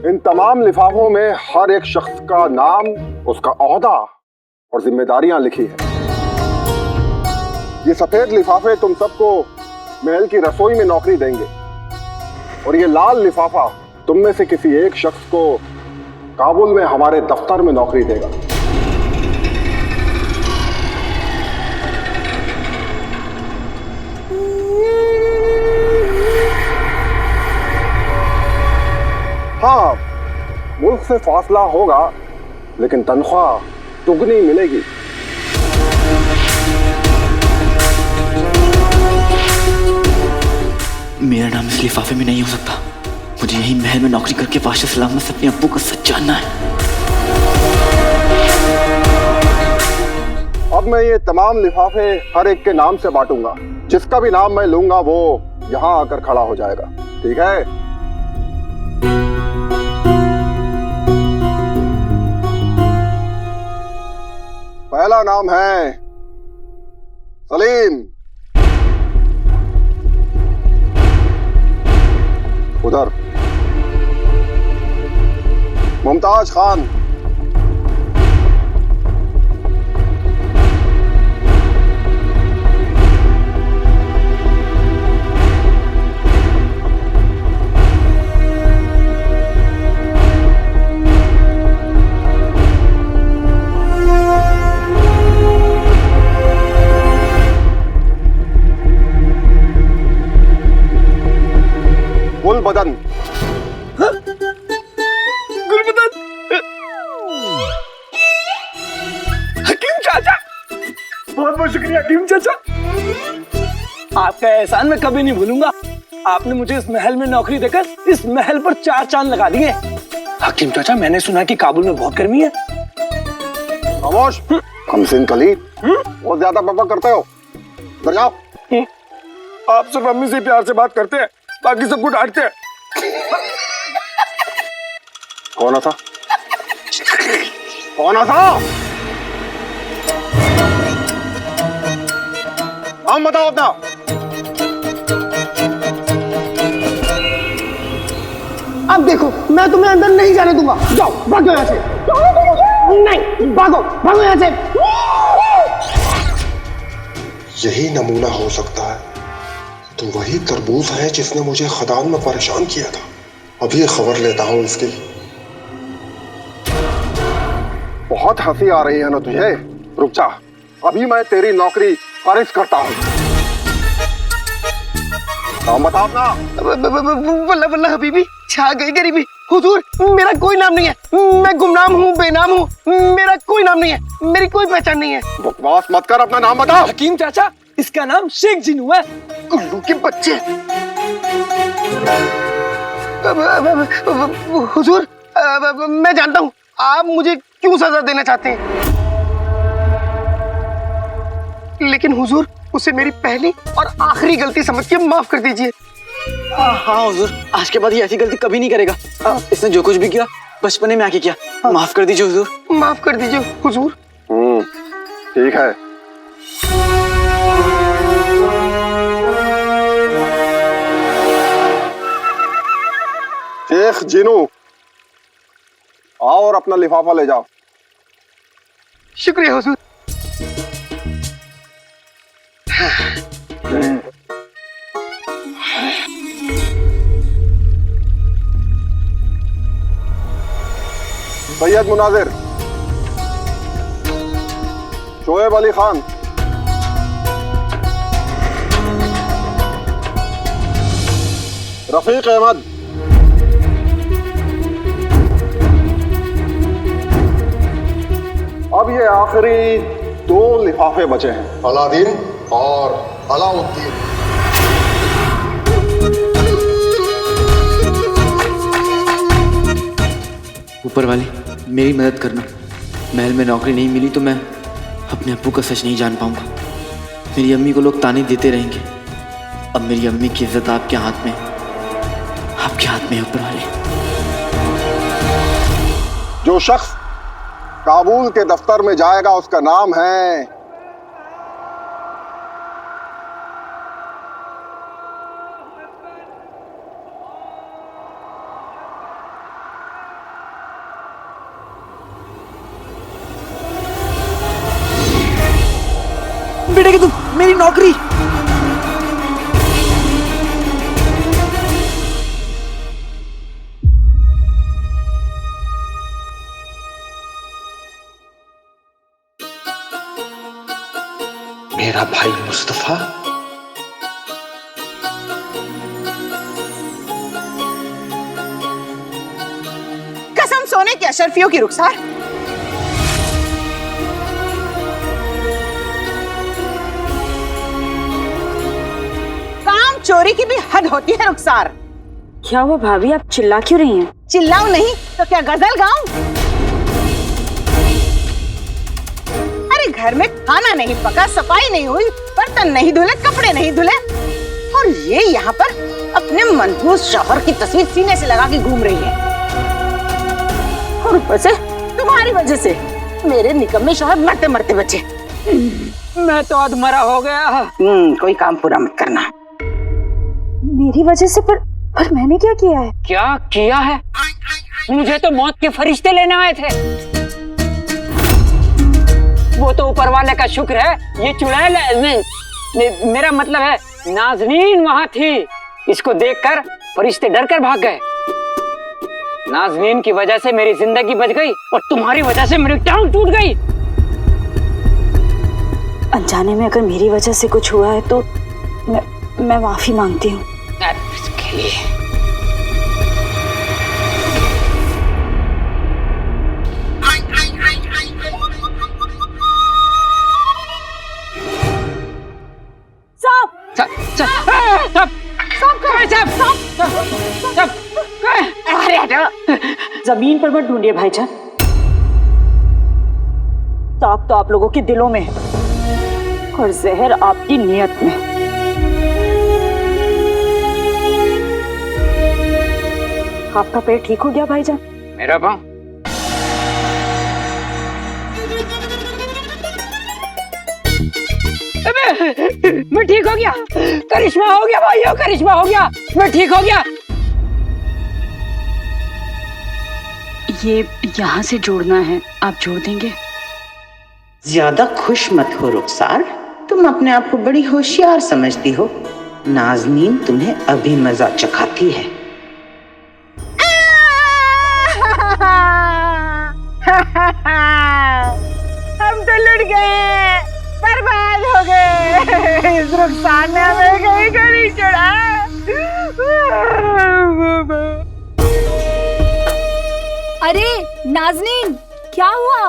[SPEAKER 4] इन तमाम लिफाफों में हर एक शख्स का नाम, उसका ओहदा और जिम्मेदारियां लिखी है। ये सफेद लिफाफे तुम सबको महल की रसोई में नौकरी देंगे और ये लाल लिफाफा तुम में से किसी एक शख्स को काबुल में हमारे दफ्तर में नौकरी देगा। हाँ, मुल्क से फासला होगा, लेकिन तनख्वाह दुगनी मिलेगी।
[SPEAKER 14] मेरा नाम इस लिफाफे में नहीं हो सकता। मुझे यही महल में नौकरी करके बादशाह सलामत से अपने अब्बू को सच जानना है।
[SPEAKER 4] अब मैं ये तमाम लिफाफे हर एक के नाम से बांटूंगा। जिसका भी नाम मैं लूंगा वो यहाँ आकर खड़ा हो जाएगा, ठीक है? पहला नाम है सलीम, उधर मुमताज खान, गुलबदन।
[SPEAKER 8] गुलबदन, हकीम चाचा, बहुत बहुत शुक्रिया हकीम चाचा। आपका एहसान मैं कभी नहीं भूलूंगा। आपने मुझे इस महल में नौकरी देकर इस महल पर 4 चांद लगा दिए। हकीम चाचा, मैंने सुना कि काबुल में बहुत गर्मी है।
[SPEAKER 4] खामोश, कमसिन कली, बहुत ज्यादा बकबक करते हो। इधर जाओ।
[SPEAKER 8] आप सिर्फ अम्मी से प्यार से बात करते हैं, बाकी सबको डांटते हैं।
[SPEAKER 4] कौन था? कौन था? हम बताओ अपना।
[SPEAKER 8] अब देखो, मैं तुम्हें अंदर नहीं जाने दूंगा। जाओ, भागो यहाँ से। नहीं, भागो, भागो यहाँ से।
[SPEAKER 4] यही नमूना हो सकता है तो वही तरबूज है जिसने मुझे खदान में परेशान किया था। अभी खबर लेता हूँ इसकी। बहुत हंसी आ रही है ना तुझे? रुक जा, अभी मैं तेरी नौकरी खारिज करता हूँ। नाम बता अपना।
[SPEAKER 8] बल्ला बल्ला हबीबी, छा गई गरीबी। हुजूर, मेरा कोई नाम नहीं है। मैं गुमनाम हूँ, बेनाम हूँ। मेरा कोई नाम नहीं है, मेरी कोई पहचान नहीं है।
[SPEAKER 4] बकवास मत कर, अपना नाम बता।
[SPEAKER 8] हकीम चाचा, इसका नाम शेख जिनू है। उल्लू के बच्चे। हुजूर, मैं जानता हूँ आप मुझे क्यों सजा देना चाहते हैं, लेकिन हुजूर, उसे मेरी पहली और आखिरी गलती समझ के माफ कर दीजिए।
[SPEAKER 14] हाँ हुजूर, आज के बाद ये ऐसी गलती कभी नहीं करेगा। इसने जो कुछ भी किया बचपने में आके किया। माफ कर दीजिए हुजूर।
[SPEAKER 8] माफ कर दीजिए हुजूर।
[SPEAKER 4] ठीक है। शेख जिनू, आओ और अपना लिफाफा ले जाओ।
[SPEAKER 8] शुक्रिया हुजूर।
[SPEAKER 4] सैयद मुनाजिर, शोएब अली खान, रफीक अहमद, अब ये आखिरी 2 लिफाफे बचे हैं, अलादीन और अलाउद्दीन।
[SPEAKER 14] ऊपर वाले, मेरी मदद करना। महल में नौकरी नहीं मिली तो मैं अपने अब्बू का सच नहीं जान पाऊंगा। मेरी अम्मी को लोग ताने देते रहेंगे। अब मेरी अम्मी की इज्जत आपके हाथ में, आपके हाथ में है ऊपर वाले।
[SPEAKER 4] जो शख्स काबुल के दफ्तर में जाएगा उसका नाम है
[SPEAKER 14] बेटे, तुम मेरी नौकरी।
[SPEAKER 12] मेरा भाई मुस्तफा
[SPEAKER 13] कसम सोने की अशरफियों की रुखसार। काम चोरी की भी हद होती है रुखसार।
[SPEAKER 6] क्या हुआ भाभी, आप चिल्ला क्यों रही हैं?
[SPEAKER 13] चिल्लाऊं नहीं तो क्या गजल गाऊं? अरे घर में खाना नहीं पका, सफाई नहीं हुई, बर्तन नहीं धुले, कपड़े नहीं धुले, और ये यहाँ पर अपने मनहूस शौहर की तस्वीर सीने से लगा के घूम रही है। और ऊपर से तुम्हारी वजह से मेरे निकम्मे शौहर मरते मरते बचे।
[SPEAKER 11] मैं तो अधमरा हो गया।
[SPEAKER 13] कोई काम पूरा मत करना।
[SPEAKER 6] मेरी वजह से? पर मैंने क्या किया है?
[SPEAKER 11] क्या किया है? मुझे तो मौत के फरिश्ते लेने आए थे। वो तो ऊपर वाले का शुक्र है, ये चुड़ैल मेरा मतलब है नाज़नीन वहां थी। इसको देखकर फरिश्ते डर कर भाग गए। नाज़नीन की वजह से मेरी जिंदगी बच गई और तुम्हारी वजह से मेरी टांग टूट गई।
[SPEAKER 6] अनजाने में अगर मेरी वजह से कुछ हुआ है तो मैं माफी मांगती हूँ।
[SPEAKER 11] इसके लिए
[SPEAKER 6] जमीन पर मत ढूंढिए भाईजान, सांप तो आप लोगों के दिलों में है और जहर आपकी नियत में। आपका पेट ठीक हो गया भाईजान?
[SPEAKER 11] मेरा पाँव? मैं ठीक हो गया। करिश्मा हो गया भाइयों, करिश्मा हो गया। मैं ठीक हो गया।
[SPEAKER 6] ये यहाँ से जोड़ना है, आप जोड़ देंगे?
[SPEAKER 10] ज्यादा खुश मत हो रुखसार, तुम अपने आप को बड़ी होशियार समझती हो। नाज़नीन तुम्हें अभी मजा चखाती है।
[SPEAKER 13] हम तो लुट गए, बर्बाद हो गए। इस रुखसार ने हमें कहीं का नहीं छोड़ा।
[SPEAKER 1] अरे नाज़नीन, क्या हुआ?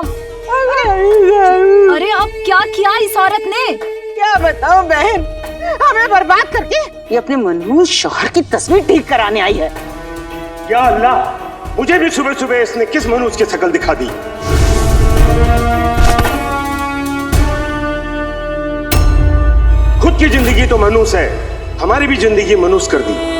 [SPEAKER 1] अरे अब क्या किया इस औरत ने?
[SPEAKER 13] क्या बताऊं बहन, हमें बर्बाद करके ये अपने मनहूस शौहर की तस्वीर ठीक कराने आई है।
[SPEAKER 4] या अल्लाह, मुझे भी सुबह सुबह इसने किस मनहूस की शक्ल दिखा दी। खुद की जिंदगी तो मनहूस है, हमारी भी जिंदगी मनहूस कर दी।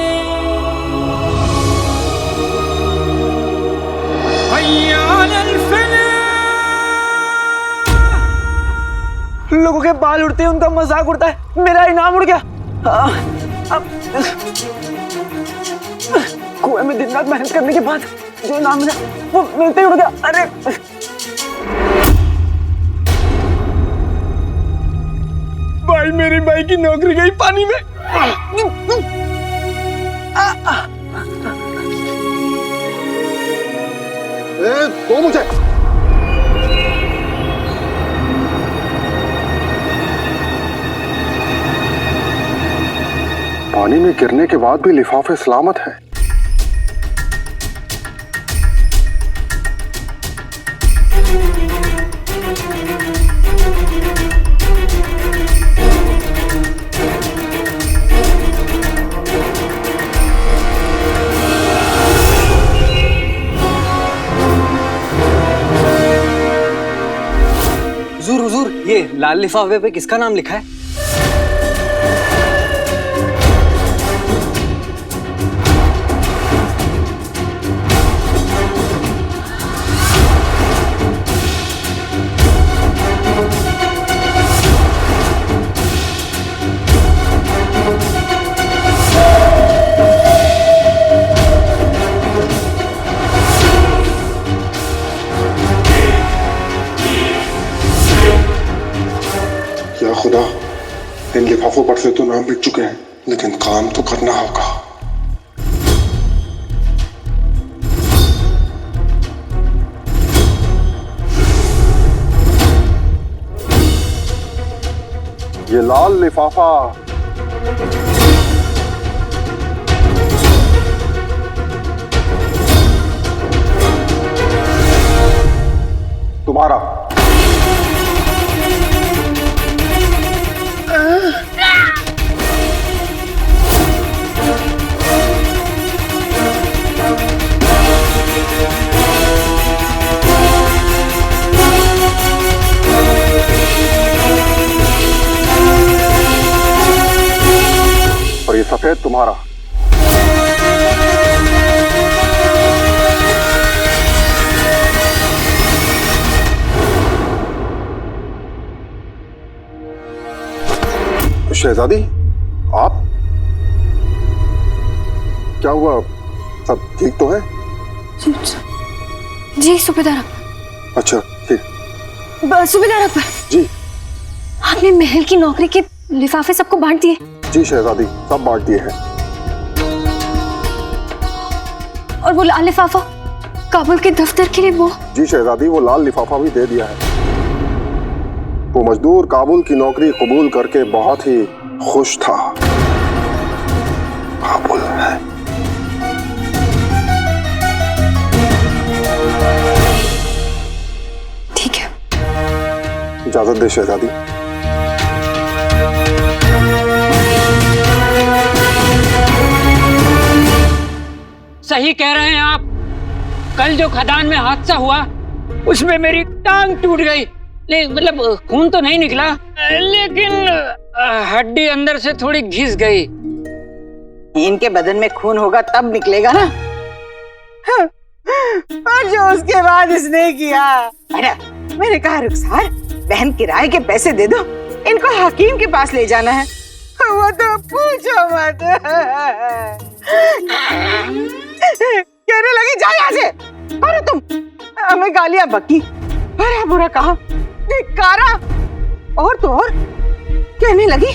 [SPEAKER 14] लोगों के बाल उड़ते हैं, उनका मजाक उड़ता है, मेरा इनाम उड़ गया। अब कुएं में दिन रात मेहनत करने के बाद जो इनाम मिला वो मिलते ही उड़ गया। अरे भाई, मेरी भाई की नौकरी गई पानी में।
[SPEAKER 4] दो मुझे। पानी में गिरने के बाद भी लिफाफे सलामत हैं।
[SPEAKER 14] हुजूर, ये लाल लिफाफे पे किसका नाम लिखा है?
[SPEAKER 4] खुदा, इन लिफाफों पर से तो नाम लिख चुके हैं, लेकिन काम तो करना होगा। ये लाल लिफाफा तुम्हारा। और ये सफेद तुम्हारा। शहजादी, आप क्या हुआ? सब ठीक तो है?
[SPEAKER 1] जी सूबेदार अकबर।
[SPEAKER 4] अच्छा ठीक।
[SPEAKER 1] सूबेदार अकबर
[SPEAKER 4] जी।
[SPEAKER 1] आपने महल की नौकरी के लिफाफे सबको बांट दिए?
[SPEAKER 4] जी शहजादी, सब बांट दिए हैं।
[SPEAKER 1] और वो लाल लिफाफा काबुल के दफ्तर के लिए वो?
[SPEAKER 4] जी शहजादी, वो लाल लिफाफा भी दे दिया है। वो मजदूर काबुल की नौकरी कबूल करके बहुत ही खुश था। काबुल है।
[SPEAKER 1] ठीक है,
[SPEAKER 4] इजाजत दे शहजादी।
[SPEAKER 11] सही कह रहे हैं आप। कल जो खदान में हादसा हुआ उसमें मेरी टांग टूट गई। मतलब खून तो नहीं निकला, लेकिन हड्डी अंदर से थोड़ी घिस गई।
[SPEAKER 13] इनके बदन में खून होगा तब निकलेगा ना। और जो उसके बाद इसने किया, अरे मैंने कहा रुखसार बहन किराए के पैसे दे दो, इनको हकीम के पास ले जाना है। वो तो पूछो मत। कहने लगी जा यहाँ से। अरे तुम हमें गालियां बकी, अरे बुरा कहा, धिक्कारा। और तो और कहने लगी,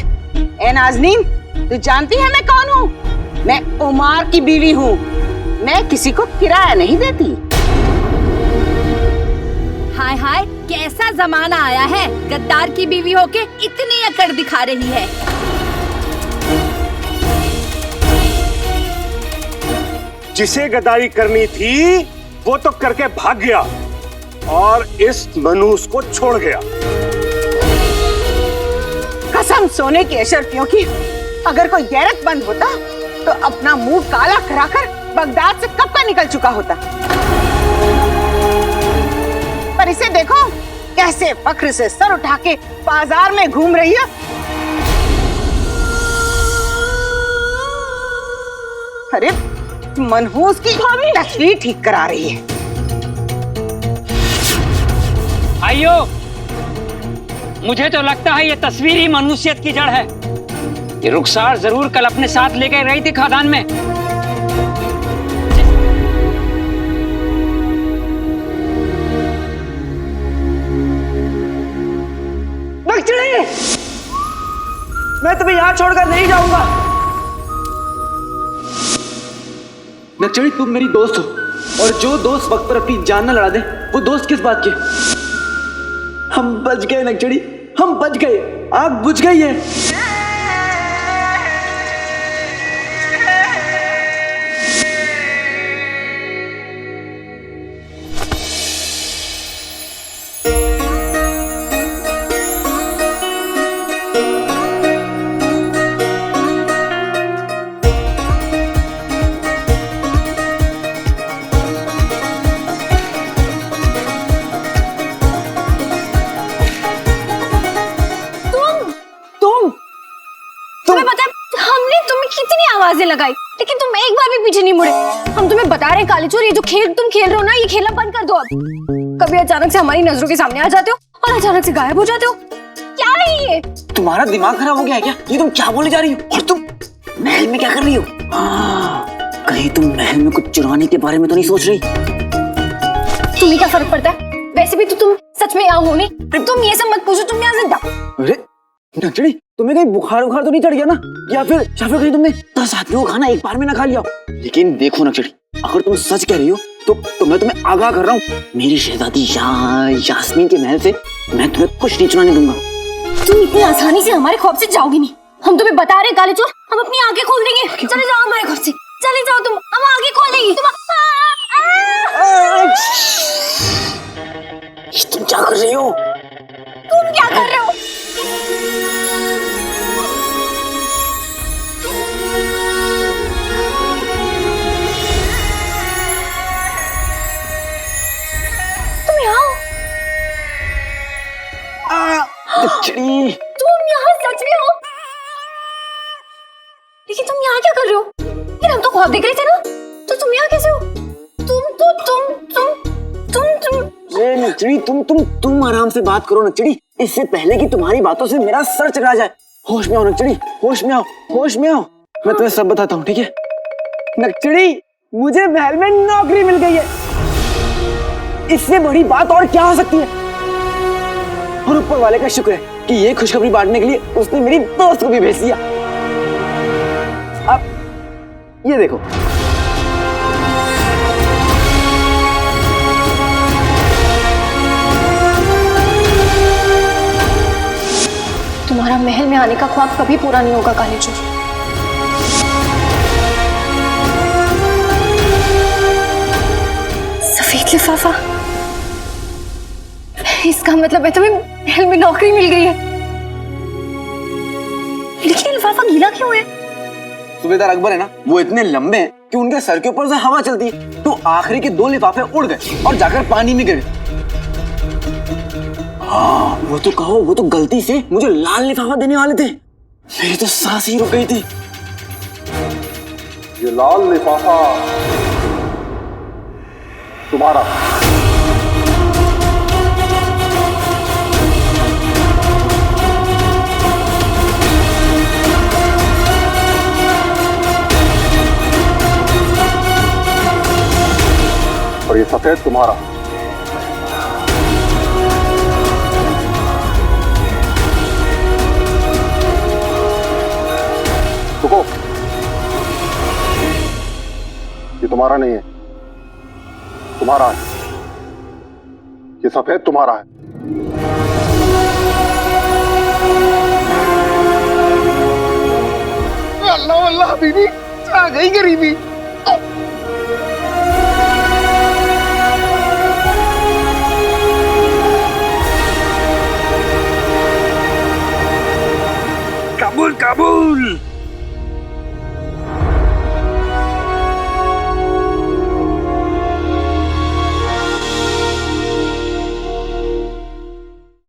[SPEAKER 13] ए नाज़नीन, तू जानती है मैं कौन हूँ? मैं उमार की बीवी हूँ। मैं किसी को किराया नहीं देती।
[SPEAKER 6] हाय हाय, कैसा जमाना आया है, गद्दार की बीवी होके इतनी अकड़ दिखा रही है।
[SPEAKER 4] जिसे गद्दारी करनी थी वो तो करके भाग गया और इस मनूस को छोड़ गया।
[SPEAKER 13] कसम सोने की अशरफियों की, अगर कोई गैरतमंद होता तो अपना मुंह काला कराकर बगदाद से कब का निकल चुका होता। पर इसे देखो कैसे फख्र से सर उठा के बाजार में घूम रही है। अरे मनहूस की तस्वीर ठीक करा रही है।
[SPEAKER 11] आइयो, मुझे तो लगता है ये तस्वीर ही मनुष्यत की जड़ है। ये रुखसार जरूर कल अपने साथ लेकर गई थी खदान में।
[SPEAKER 14] नक्चड़ी, मैं तुम्हें यहाँ छोड़कर नहीं जाऊंगा। नक्चड़ी, तुम मेरी दोस्त हो, और जो दोस्त वक्त पर अपनी जान न लड़ा दे वो दोस्त किस बात के। हम बच गए नक्चड़ी, हम बच गए, आग बुझ गई है।
[SPEAKER 1] आवाजें लगाई, लेकिन तुम एक बार भी पीछे नहीं मुड़े। हम तुम्हें बता रहे हैं काले चोर, ये जो खेल तुम खेल रहे हो ना, ये खेलना बंद कर दो अब। कभी अचानक से हमारी नजरों के सामने आ जाते हो और अचानक से गायब हो जाते हो। क्या है ये?
[SPEAKER 14] तुम्हारा दिमाग खराब हो गया है क्या? ये तुम क्या बोले जा रही हो? और तुम महल में क्या कर रही हो? कहीं तुम महल में कुछ चुराने के बारे में तो नहीं सोच रही?
[SPEAKER 1] तुम्हें क्या फर्क पड़ता है? वैसे भी तो तुम सच में यहाँ हो नहीं। तुम ये सब मत पूछो, तुम यहाँ से जाओ।
[SPEAKER 14] अरे नक्चड़ी, तुम्हें कहीं बुखार तो नहीं चढ़ गया ना? या फिर कहीं तुमने 10 आदमियों का खाना एक बार में ना खा लिया? लेकिन देखो नक्चड़ी, अगर तुम सच कह रही हो तो मैं तुम्हें आगाह कर रहा हूँ, मेरी शहजादी यास्मीन के महल से मैं तुम्हें कुछ नहीं चुराने दूंगा।
[SPEAKER 1] तुम इतनी आसानी से हमारे खौफ से जाओगी नहीं। हम तुम्हें बता रहे काले चोर, हम अपनी आंखें खोल देंगे। चले जाओ हमारे घर से, चले जाओ तुम, हम आंखें खोल देंगे।
[SPEAKER 14] तुम क्या कर रही हो?
[SPEAKER 1] तुम क्या कर रहे हो? तुम यहाँ हो? तुम यहाँ सच में हो? लेकिन तुम यहाँ क्या कर रहे हो? फिर हम तो ख्वाब देख रहे थे ना, तो तुम यहाँ कैसे हो?
[SPEAKER 14] नक्चड़ी, तुम आराम से बात करो नक्चड़ी, इससे पहले कि तुम्हारी बातों से मेरा सर चकरा जाए। होश में आओ नक्चड़ी, होश में आओ, होश में आओ। मैं तुम्हें सब बताता हूँ, ठीक है? नक्चड़ी, मुझे महल में नौकरी मिल गई है। इससे बड़ी बात और क्या हो सकती है? और ऊपर वाले का शुक्र है कि ये खुशखबरी बांटने के लिए उसने मेरी दोस्त को भी भेज दिया। अब ये देखो।
[SPEAKER 1] तुम्हारा महल में आने का ख्वाब कभी पूरा नहीं होगा काले चोर। सफेद लिफाफा, इसका मतलब है तुम्हें महल में नौकरी मिल गई है। लेकिन ये लिफाफा गीला क्यों है?
[SPEAKER 14] सूबेदार अकबर है ना, वो इतने लंबे हैं कि उनके सर के ऊपर से हवा चलती है, तो आखिरी के 2 लिफाफे उड़ गए और जाकर पानी में गिरे। हाँ, वो तो कहो, वो तो गलती से मुझे लाल लिफाफा देने वाले थे। मेरी तो सांस ही रुक गई थी।
[SPEAKER 4] ये लाल लिफाफा तुम्हारा। और ये सफेद तुम्हारा। रुको, ये तुम्हारा नहीं है, तुम्हारा है। ये सफेद तुम्हारा है।
[SPEAKER 8] अल्लाह अल्लाह बीबी, आ गई गरीबी। काबुल काबुल।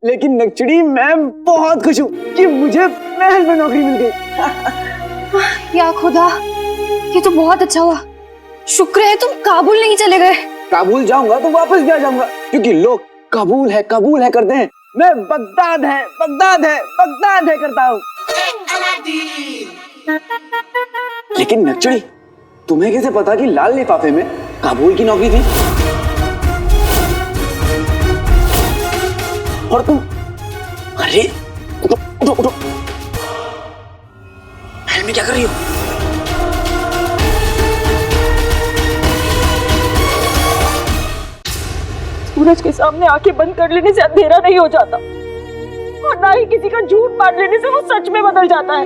[SPEAKER 14] लेकिन नक्चड़ी, मैं बहुत खुश हूँ कि मुझे महल में नौकरी मिल गई।
[SPEAKER 1] या खुदा, ये तो बहुत अच्छा हुआ। शुक्र है तुम काबुल नहीं चले गए।
[SPEAKER 14] काबुल जाऊंगा तो वापस भी आ जाऊंगा, क्योंकि लोग कबूल है करते हैं। मैं बगदाद है करता हूँ। लेकिन नक्चड़ी, तुम्हें कैसे पता कि लाल लिफाफे में काबुल की नौकरी थी? और तुम, अरे उठो उठो, महल में क्या कर रही हो?
[SPEAKER 15] सूरज के सामने आंखें बंद कर लेने से अंधेरा नहीं हो जाता, और ना ही किसी का झूठ मार लेने से वो सच में बदल जाता है।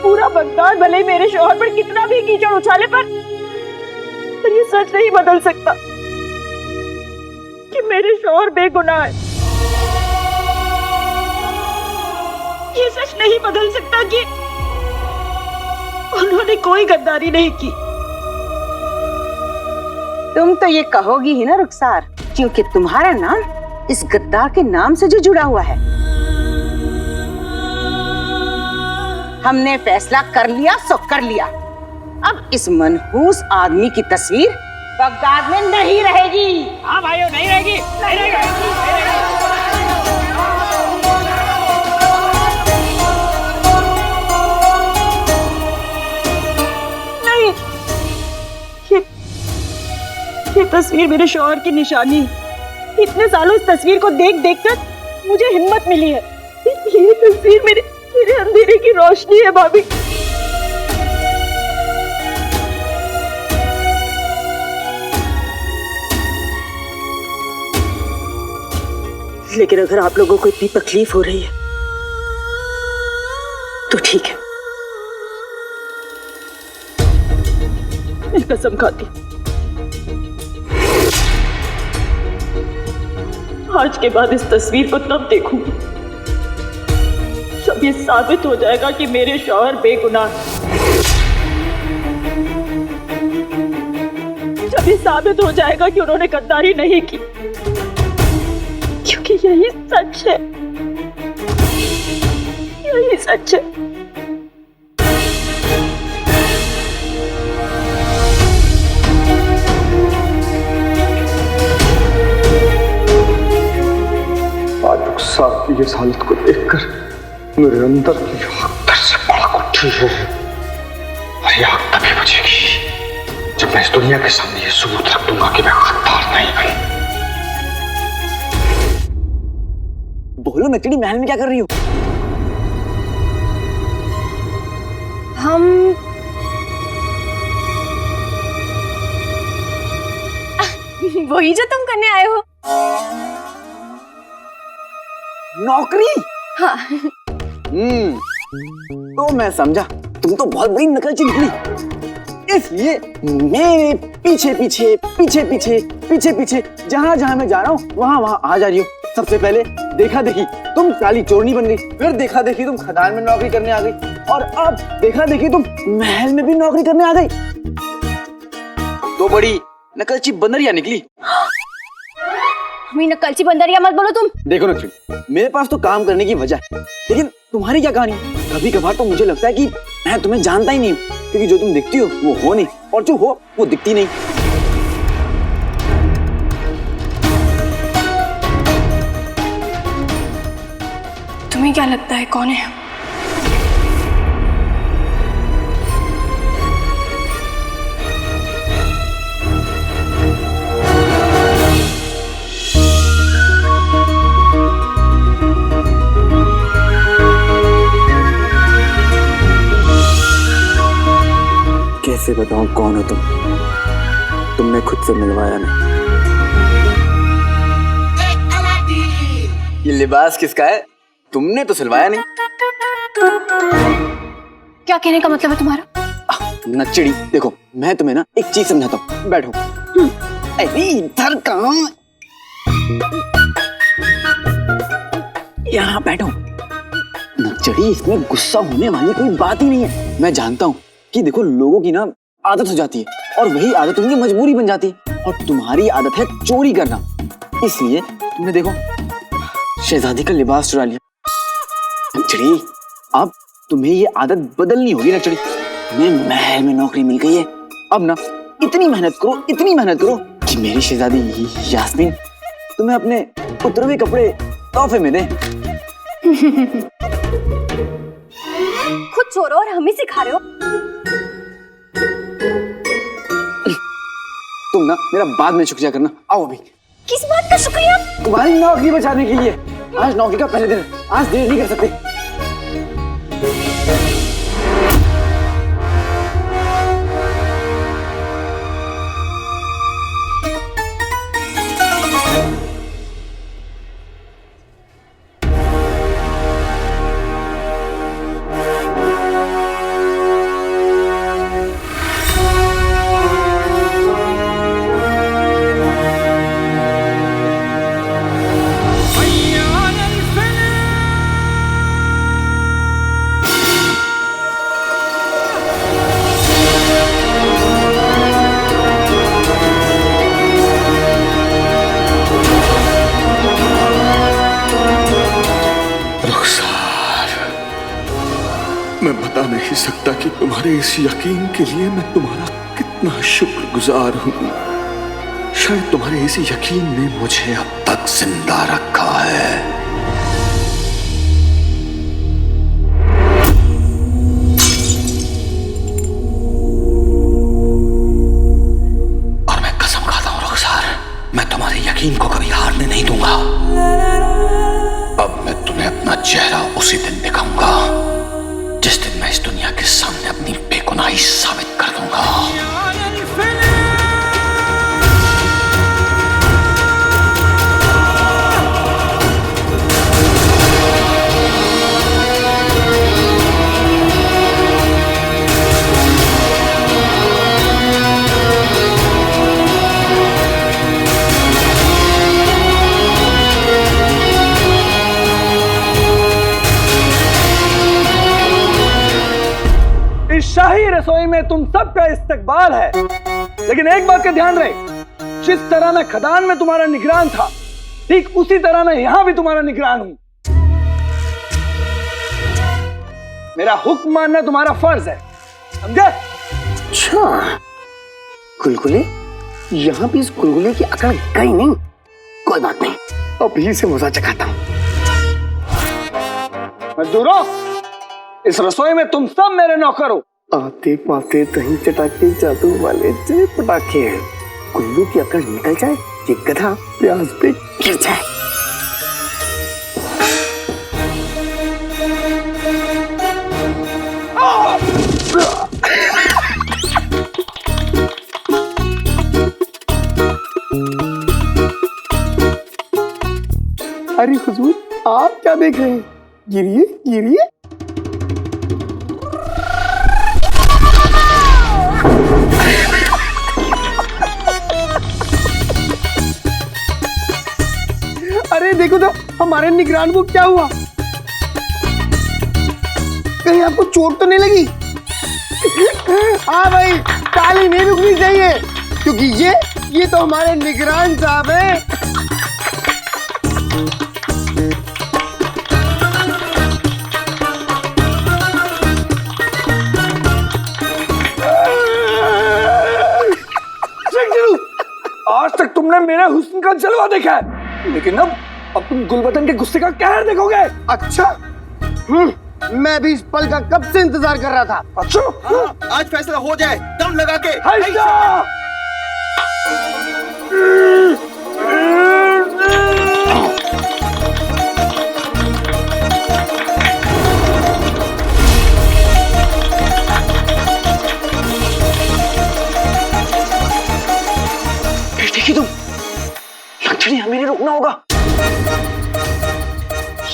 [SPEAKER 15] पूरा बगदाद भले ही मेरे शौहर पर कितना भी कीचड़ उछाले, पर ये सच नहीं बदल सकता कि मेरे शौहर बेगुनाह है। ये सच नहीं बदल सकता कि उन्होंने कोई गद्दारी नहीं की।
[SPEAKER 13] तुम तो ये कहोगी ही ना रुखसार, क्योंकि तुम्हारा नाम इस गद्दार के नाम से जो जुड़ा हुआ है। हमने फैसला कर लिया सो कर लिया। अब इस मनहूस आदमी की तस्वीर बगदाद में नहीं रहेगी।
[SPEAKER 11] हाँ भाइयों, नहीं रहेगी, नहीं रहेगी।
[SPEAKER 15] नहीं, ये तस्वीर मेरे शौहर की निशानी है। इतने सालों इस तस्वीर को देख देख कर मुझे हिम्मत मिली है। ये तस्वीर मेरे अंधेरे की रोशनी है भाभी। लेकिन अगर आप लोगों को इतनी तकलीफ हो रही है तो ठीक है, मैं कसम खाती हूं, आज के बाद इस तस्वीर को तब देखूंगी जब ये साबित हो जाएगा कि मेरे शौहर बेगुनाह हैं। जब ये साबित हो जाएगा कि उन्होंने गद्दारी नहीं की, क्योंकि यही सच है, यही सच है।
[SPEAKER 7] आज
[SPEAKER 4] आपकी इस हालत को देखकर मेरे अंदर की आग से भड़क उठी है, और ये आग तभी बुझेगी जब मैं इस दुनिया के सामने ये सबूत रख दूंगा कि मैं गद्दार नहीं हूं।
[SPEAKER 8] बोलो नकली, महल में क्या कर रही हो?
[SPEAKER 1] हम वही जो तुम करने आए हो।
[SPEAKER 8] नौकरी?
[SPEAKER 1] हाँ।
[SPEAKER 8] तो मैं समझा तुम तो बहुत बड़ी नकलची निकली, इसलिए मेरे पीछे पीछे पीछे पीछे पीछे पीछे जहां जहां मैं जा रहा हूँ वहां वहां आ जा रही हो। सबसे पहले देखा देखी तुम काली चोरनी बन गई, फिर देखा देखी तुम खदान में नौकरी करने आ गई, और अब देखा देखी तुम महल में भी नौकरी करने आ गई। तो बड़ी नकलची बंदरिया निकली।
[SPEAKER 1] हमें नकलची बंदरिया मत बोलो तुम।
[SPEAKER 8] देखो नकली, मेरे पास तो काम करने की वजह है, लेकिन तुम्हारी क्या कहानी? कभी कभार तो मुझे लगता है कि मैं तुम्हें जानता ही नहीं हूँ, क्योंकि जो तुम दिखती हो वो हो नहीं, और जो हो वो दिखती नहीं।
[SPEAKER 1] तुम्हें क्या लगता है कौन है?
[SPEAKER 8] कैसे बताऊं कौन हो तुम? तुमने खुद से मिलवाया नहीं। ये लिबास किसका है? तुमने तो सिलवाया नहीं।
[SPEAKER 1] क्या कहने का मतलब है तुम्हारा?
[SPEAKER 8] नच्चड़ी, देखो मैं तुम्हें ना एक चीज समझाता हूँ, बैठो। अरे इधर कहाँ, यहाँ बैठो। नच्चड़ी, इसमें गुस्सा होने वाली कोई बात ही नहीं है। मैं जानता हूँ कि देखो लोगों की ना आदत हो जाती है, और वही आदत उनकी मजबूरी बन जाती है, और तुम्हारी आदत है चोरी करना, इसलिए तुमने देखो शहजादी का लिबास चुरा लिया। नक्चड़ी, अब तुम्हें ये आदत बदलनी होगी नक्चड़ी। तुम्हें महल में नौकरी मिल गई है, अब ना इतनी मेहनत करो कि मेरी शहजादी यास्मीन तुम्हें अपने उतरवे कपड़े तोहफे में दे।
[SPEAKER 1] खुद चोरो और हमें सिखा रहे हो।
[SPEAKER 8] तुम ना मेरा बाद में शुक्रिया करना। आओ अभी।
[SPEAKER 1] किस बात का शुक्रिया?
[SPEAKER 8] तुम्हारी नौकरी बचाने के लिए। आज नौकरी का पहले दिन, आज देर नहीं कर सकते।
[SPEAKER 5] मैं बता नहीं सकता कि तुम्हारे इस यकीन के लिए मैं तुम्हारा कितना शुक्रगुजार हूं। शायद तुम्हारे इस यकीन ने मुझे अब तक जिंदा रखा है। और मैं कसम खाता हूं रुखसार, मैं तुम्हारे यकीन को कभी हारने नहीं दूंगा। अब मैं तुम्हें अपना चेहरा उसी दिन दिखाऊंगा जिस दिन मैं इस दुनिया के सामने अपनी बेगुनाही साबित कर दूंगा।
[SPEAKER 9] इस शाही रसोई में तुम सबका इस्तकबाल है, लेकिन एक बात का ध्यान रहे, जिस तरह मैं खदान में तुम्हारा निगरान था, ठीक उसी तरह मैं यहां भी तुम्हारा निगरान हूं। मेरा हुक्म मानना तुम्हारा फर्ज है, समझे?
[SPEAKER 8] अच्छा, गुलगुले, यहाँ भी इस गुलगुले की अकड़ गई नहीं। कोई बात नहीं, अभी से मजा चखाता हूँ।
[SPEAKER 9] मजदूरों, इस रसोई में तुम सब मेरे नौकर हो।
[SPEAKER 8] आते पाते दही चटाके जादू वाले जय पटाखे हैं। गुल्लू की अकल निकल जाए, ये गधा प्याज पे गिर जाए। अरे हुजूर, आप क्या देख रहे हैं? गिरिए गिरिए। अरे देखो तो हमारे निगरान को क्या हुआ? कहीं आपको चोट तो नहीं लगी? हाँ भाई, ताली नहीं रुकनी चाहिए, क्योंकि ये तो हमारे निगरान साहब हैं।
[SPEAKER 9] आज तक तुमने मेरे हुस्न का जलवा देखा है, लेकिन अब तुम गुलबदन के गुस्से का कहर देखोगे।
[SPEAKER 8] अच्छा, मैं भी इस पल का कब से इंतजार कर रहा था।
[SPEAKER 9] अच्छा,
[SPEAKER 8] आज फैसला हो जाए, दम लगा के।
[SPEAKER 9] देखिए तुम, लगता नहीं हमें रुकना होगा।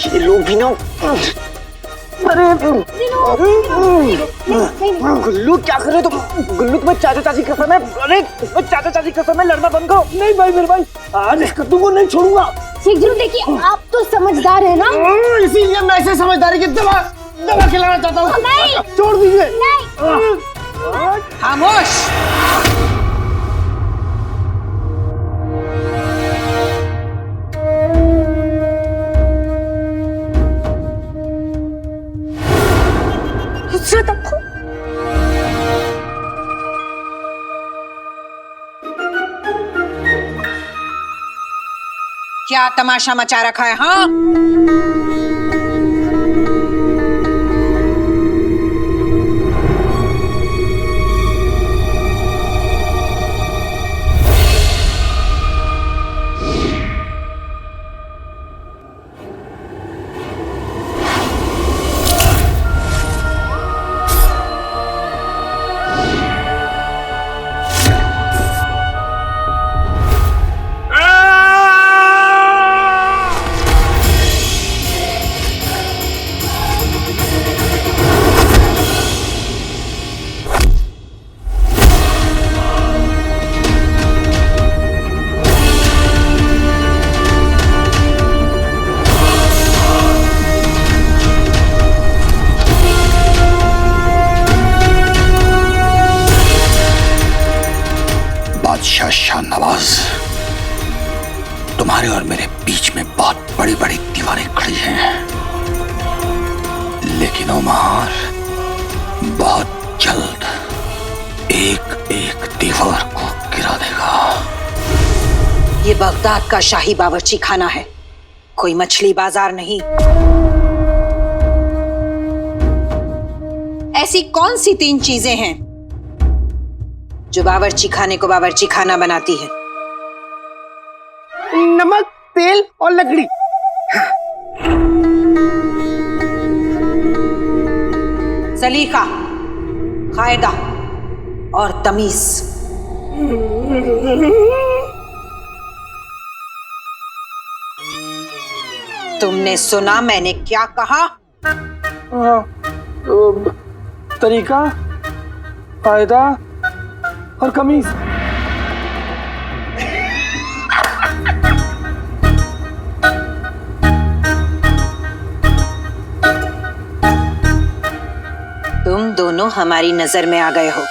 [SPEAKER 9] ये लोग भी ना, अरे गुल्लू क्या कर रहे तुम? गुल्लू तुम्हें चाचा चाची कसम है, अरे तुम्हें चाचा चाची कसम है, लड़ना बंद करो। नहीं भाई मेरे भाई, आज इस कद्दू को नहीं छोड़ूंगा।
[SPEAKER 6] शेख जरूर, देखिए आप तो समझदार है ना,
[SPEAKER 8] इसीलिए मैं ऐसे समझदारी की दवा खिलाना चाहता हूँ।
[SPEAKER 6] नहीं,
[SPEAKER 8] छोड़ दीजिए।
[SPEAKER 13] खामोश। क्या तमाशा मचा रखा है? हाँ,
[SPEAKER 5] शाहनवाज, तुम्हारे और मेरे बीच में बहुत बड़ी बड़ी दीवारें खड़ी हैं, लेकिन ओमार बहुत जल्द एक एक दीवार को गिरा देगा।
[SPEAKER 13] ये बगदाद का शाही बावर्ची खाना है, कोई मछली बाजार नहीं। ऐसी कौन सी 3 चीजें हैं जो बावर्ची खाने को बावर्ची खाना बनाती है?
[SPEAKER 8] नमक, तेल और लकड़ी।
[SPEAKER 13] सलीका, कायदा और तमीज। तुमने सुना मैंने क्या कहा?
[SPEAKER 9] तरीका, कायदा और कमीज।
[SPEAKER 13] तुम दोनों हमारी नजर में आ गए हो।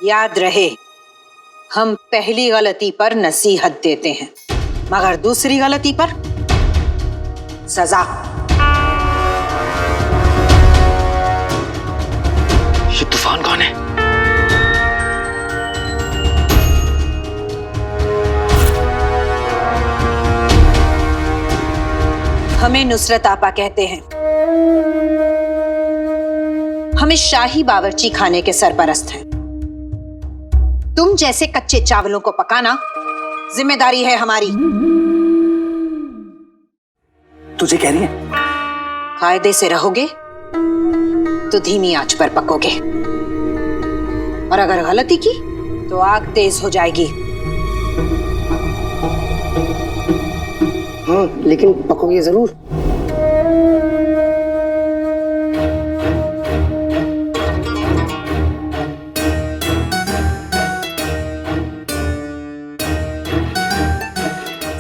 [SPEAKER 13] याद रहे, हम पहली गलती पर नसीहत देते हैं, मगर दूसरी गलती पर सजा।
[SPEAKER 5] ये तूफान कौन है?
[SPEAKER 13] हमें नुसरत आपा कहते हैं। हम इस शाही बावर्ची खाने के सरपरस्त हैं। तुम जैसे कच्चे चावलों को पकाना जिम्मेदारी है हमारी।
[SPEAKER 8] तुझे कह रही है?
[SPEAKER 13] कायदे से रहोगे तो धीमी आंच पर पकोगे, और अगर गलती की तो आग तेज हो जाएगी।
[SPEAKER 16] हाँ, लेकिन पकोगे जरूर।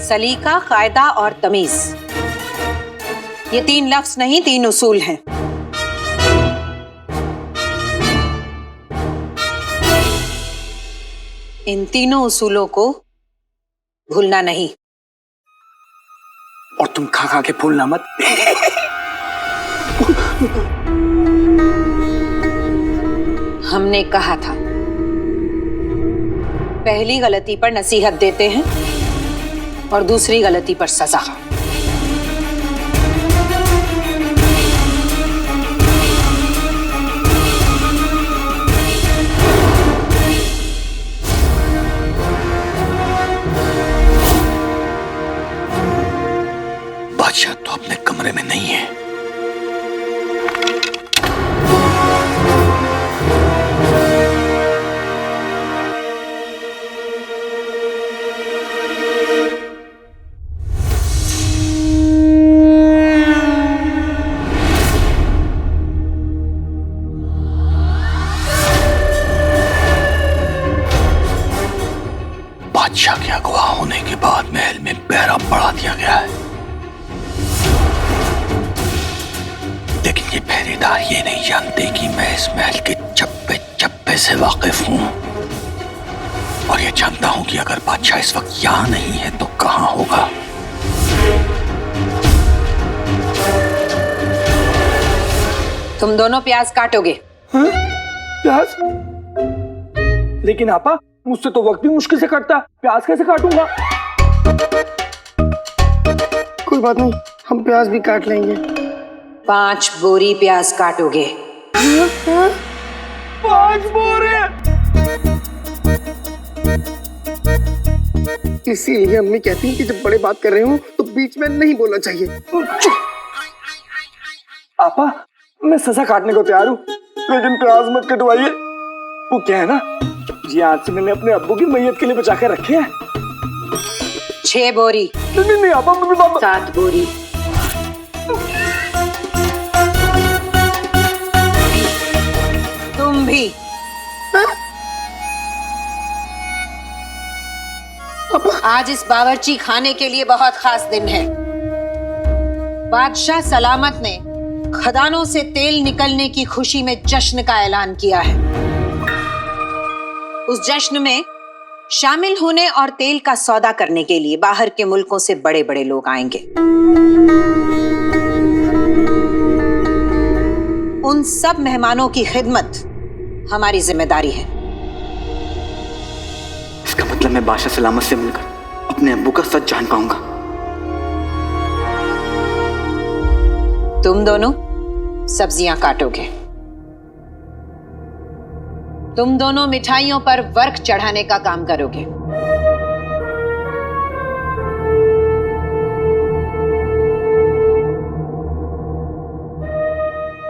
[SPEAKER 13] सलीका, कायदा और तमीज, ये 3 लफ्ज नहीं 3 उसूल हैं। इन तीनों उसूलों को भूलना नहीं।
[SPEAKER 8] और तुम खा खा के भूलना मत।
[SPEAKER 13] हमने कहा था पहली गलती पर नसीहत देते हैं और दूसरी गलती पर सजा।
[SPEAKER 5] बादशाह तो अपने कमरे में नहीं है। बादशाह के अगवा होने के बाद महल में पहरा बढ़ा दिया गया है, लेकिन ये पहरेदार ये नहीं जानते कि मैं इस महल के चप्पे चप्पे से वाकिफ हूं, और ये जानता हूं कि अगर बादशाह इस वक्त यहां नहीं है तो कहां होगा।
[SPEAKER 13] तुम दोनों प्याज काटोगे।
[SPEAKER 8] हाँ? प्याज? लेकिन आपा, मुझसे तो वक्त भी मुश्किल से कटता, प्याज कैसे काटूंगा?
[SPEAKER 16] कोई बात नहीं, हम प्याज भी काट लेंगे।
[SPEAKER 13] 5 बोरी प्याज काटोगे।
[SPEAKER 8] 5 बोरे?
[SPEAKER 16] इसीलिए अम्मी कहती हैं कि जब बड़े बात कर रहे हो तो बीच में नहीं बोलना चाहिए।
[SPEAKER 8] आपा, मैं सजा काटने को तैयार हूँ, लेकिन प्याज मत कटवाइए। वो क्या है ना, ये आज से मैंने अपने अब्बू की मैयत के लिए बचा कर रखे हैं।
[SPEAKER 13] 6 बोरी।
[SPEAKER 8] नहीं आपा,
[SPEAKER 13] 7 बोरी। तुम भी। आज इस बावर्ची खाने के लिए बहुत खास दिन है। बादशाह सलामत ने खदानों से तेल निकलने की खुशी में जश्न का ऐलान किया है। उस जश्न में शामिल होने और तेल का सौदा करने के लिए बाहर के मुल्कों से बड़े बड़े लोग आएंगे। उन सब मेहमानों की खिदमत हमारी जिम्मेदारी है।
[SPEAKER 3] इसका मतलब मैं बादशाह सलामत से मिलकर अपने अब्बू का सच जान पाऊंगा।
[SPEAKER 13] तुम दोनों सब्जियां काटोगे। तुम दोनों मिठाइयों पर वर्क चढ़ाने का काम करोगे।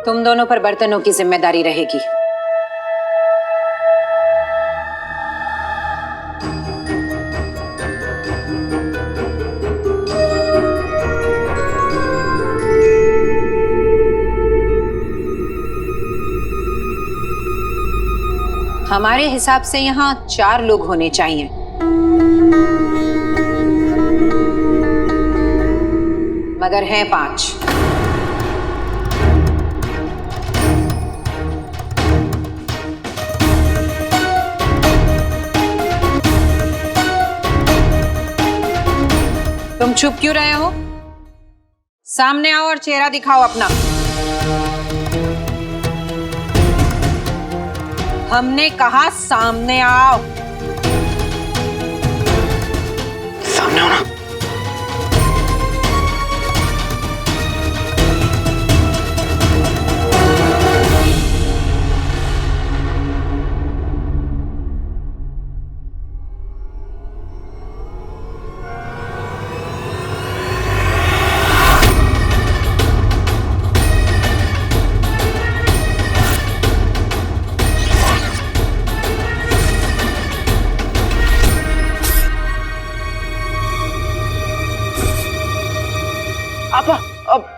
[SPEAKER 13] तुम दोनों पर बर्तनों की जिम्मेदारी रहेगी। हमारे हिसाब से यहाँ 4 लोग होने चाहिए। मगर हैं 5। तुम चुप क्यों रहे हो? सामने आओ और चेहरा दिखाओ अपना। हमने कहा सामने आओ।
[SPEAKER 3] सामने हो ना?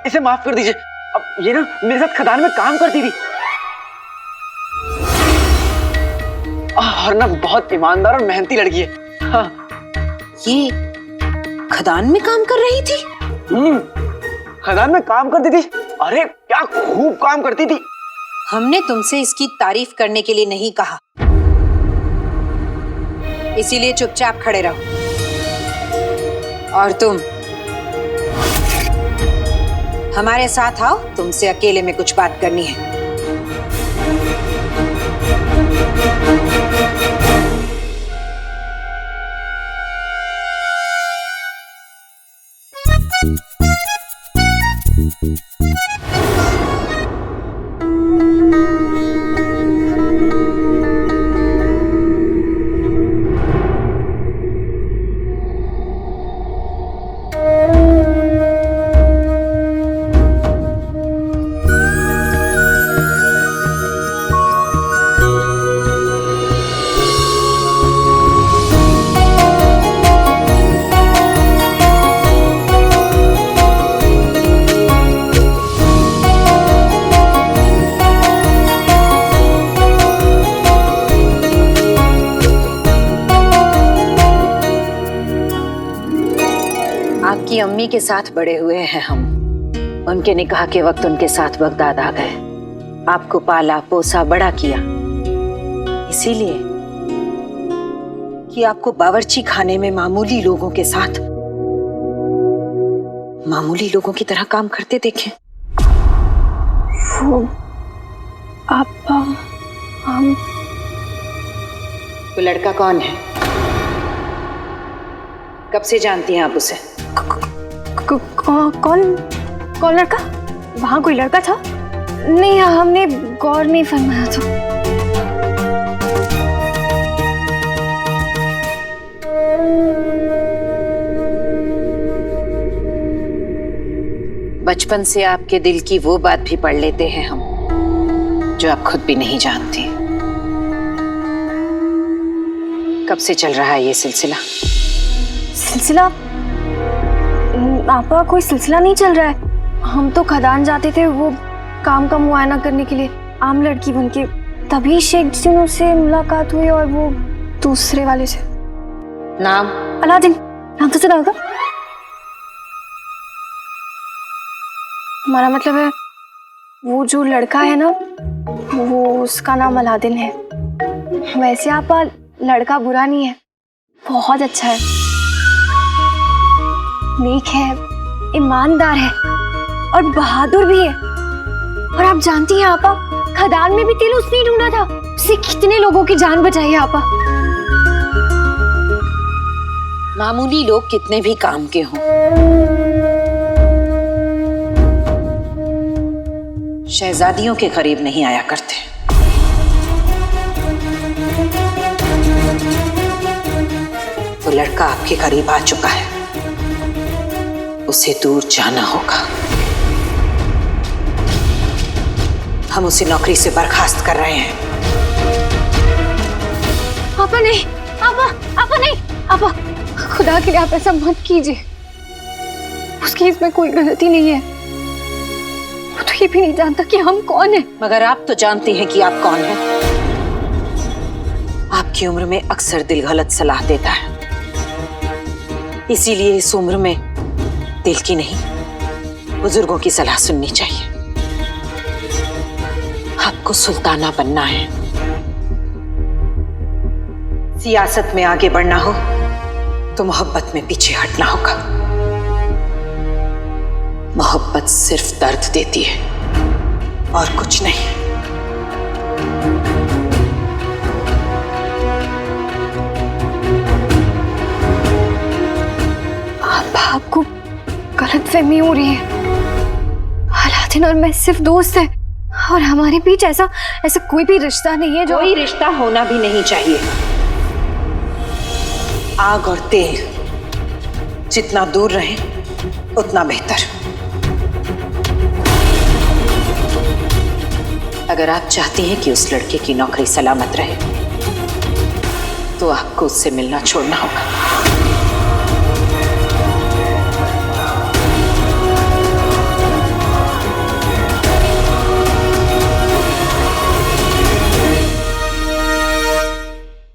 [SPEAKER 14] इसे माफ कर दीजिए। अब ये ना मेरे साथ खदान में काम करती थी और ना बहुत ईमानदार और मेहनती लड़की है। हाँ।
[SPEAKER 13] ये खदान में काम कर रही थी?
[SPEAKER 14] खदान में काम करती थी। अरे क्या खूब काम करती थी।
[SPEAKER 13] हमने तुमसे इसकी तारीफ करने के लिए नहीं कहा, इसीलिए चुपचाप खड़े रहो। और तुम हमारे साथ आओ, तुमसे अकेले में कुछ बात करनी है। आपकी अम्मी के साथ बड़े हुए हैं हम। उनके निकाह के वक्त उनके साथ बगदाद आ गए। आपको पाला पोसा बड़ा किया, इसीलिए कि आपको बावर्ची खाने में मामूली लोगों के साथ मामूली लोगों की तरह काम करते देखें।
[SPEAKER 1] वो आप हम
[SPEAKER 13] वो लड़का कौन है? कब से जानती हैं आप उसे?
[SPEAKER 1] कौन लड़का? वहाँ कोई लड़का था? नहीं, हमने गौर नहीं फरमाया था।
[SPEAKER 13] बचपन से आपके दिल की वो बात भी पढ़ लेते हैं हम, जो आप खुद भी नहीं जानती। कब से चल रहा है ये सिलसिला?
[SPEAKER 1] सिलसिला? आपा, कोई सिलसिला नहीं चल रहा है। हम तो खदान जाते थे वो काम का मुआयना करने के लिए, आम लड़की बनके। तभी शेख जिनों से मुलाकात हुई और वो दूसरे वाले से।
[SPEAKER 13] नाम?
[SPEAKER 1] अलादीन। नाम तो सुना होगा। हमारा मतलब है वो जो लड़का है ना, वो उसका नाम अलादीन है। वैसे आपा लड़का बुरा नहीं है, बहुत अच्छा है, नेक है, ईमानदार है और बहादुर भी है। और आप जानती हैं आपा, खदान में भी तेल उसने ही ढूंढा था। उससे कितने लोगों की जान बचाई है आपा।
[SPEAKER 13] मामूली लोग कितने भी काम के हों, शहजादियों के करीब नहीं आया करते। वो लड़का आपके करीब आ चुका है, उसे दूर जाना होगा। हम उसे नौकरी से बर्खास्त कर रहे हैं।
[SPEAKER 1] आपा नहीं, आपा नहीं, आपा खुदा के लिए आप ऐसा मत कीजिए। उसकी इसमें कोई गलती नहीं है। वो तो ये भी नहीं जानता कि हम कौन हैं।
[SPEAKER 13] मगर आप तो जानती हैं कि आप कौन हैं। आपकी उम्र में अक्सर दिल गलत सलाह देता है, इसीलिए इस उम्र में दिल की नहीं, बुजुर्गों की सलाह सुननी चाहिए। आपको सुल्ताना बनना है, सियासत में आगे बढ़ना हो तो मोहब्बत में पीछे हटना होगा। मोहब्बत सिर्फ दर्द देती है और कुछ नहीं।
[SPEAKER 1] आपको गलतफहमी हो रही है। अलादीन और मैं सिर्फ दोस्त हैं और हमारे बीच ऐसा कोई भी रिश्ता नहीं है। जो
[SPEAKER 13] कोई रिश्ता होना भी नहीं चाहिए। आग और तेल जितना दूर रहे उतना बेहतर। अगर आप चाहती हैं कि उस लड़के की नौकरी सलामत रहे तो आपको उससे मिलना छोड़ना होगा।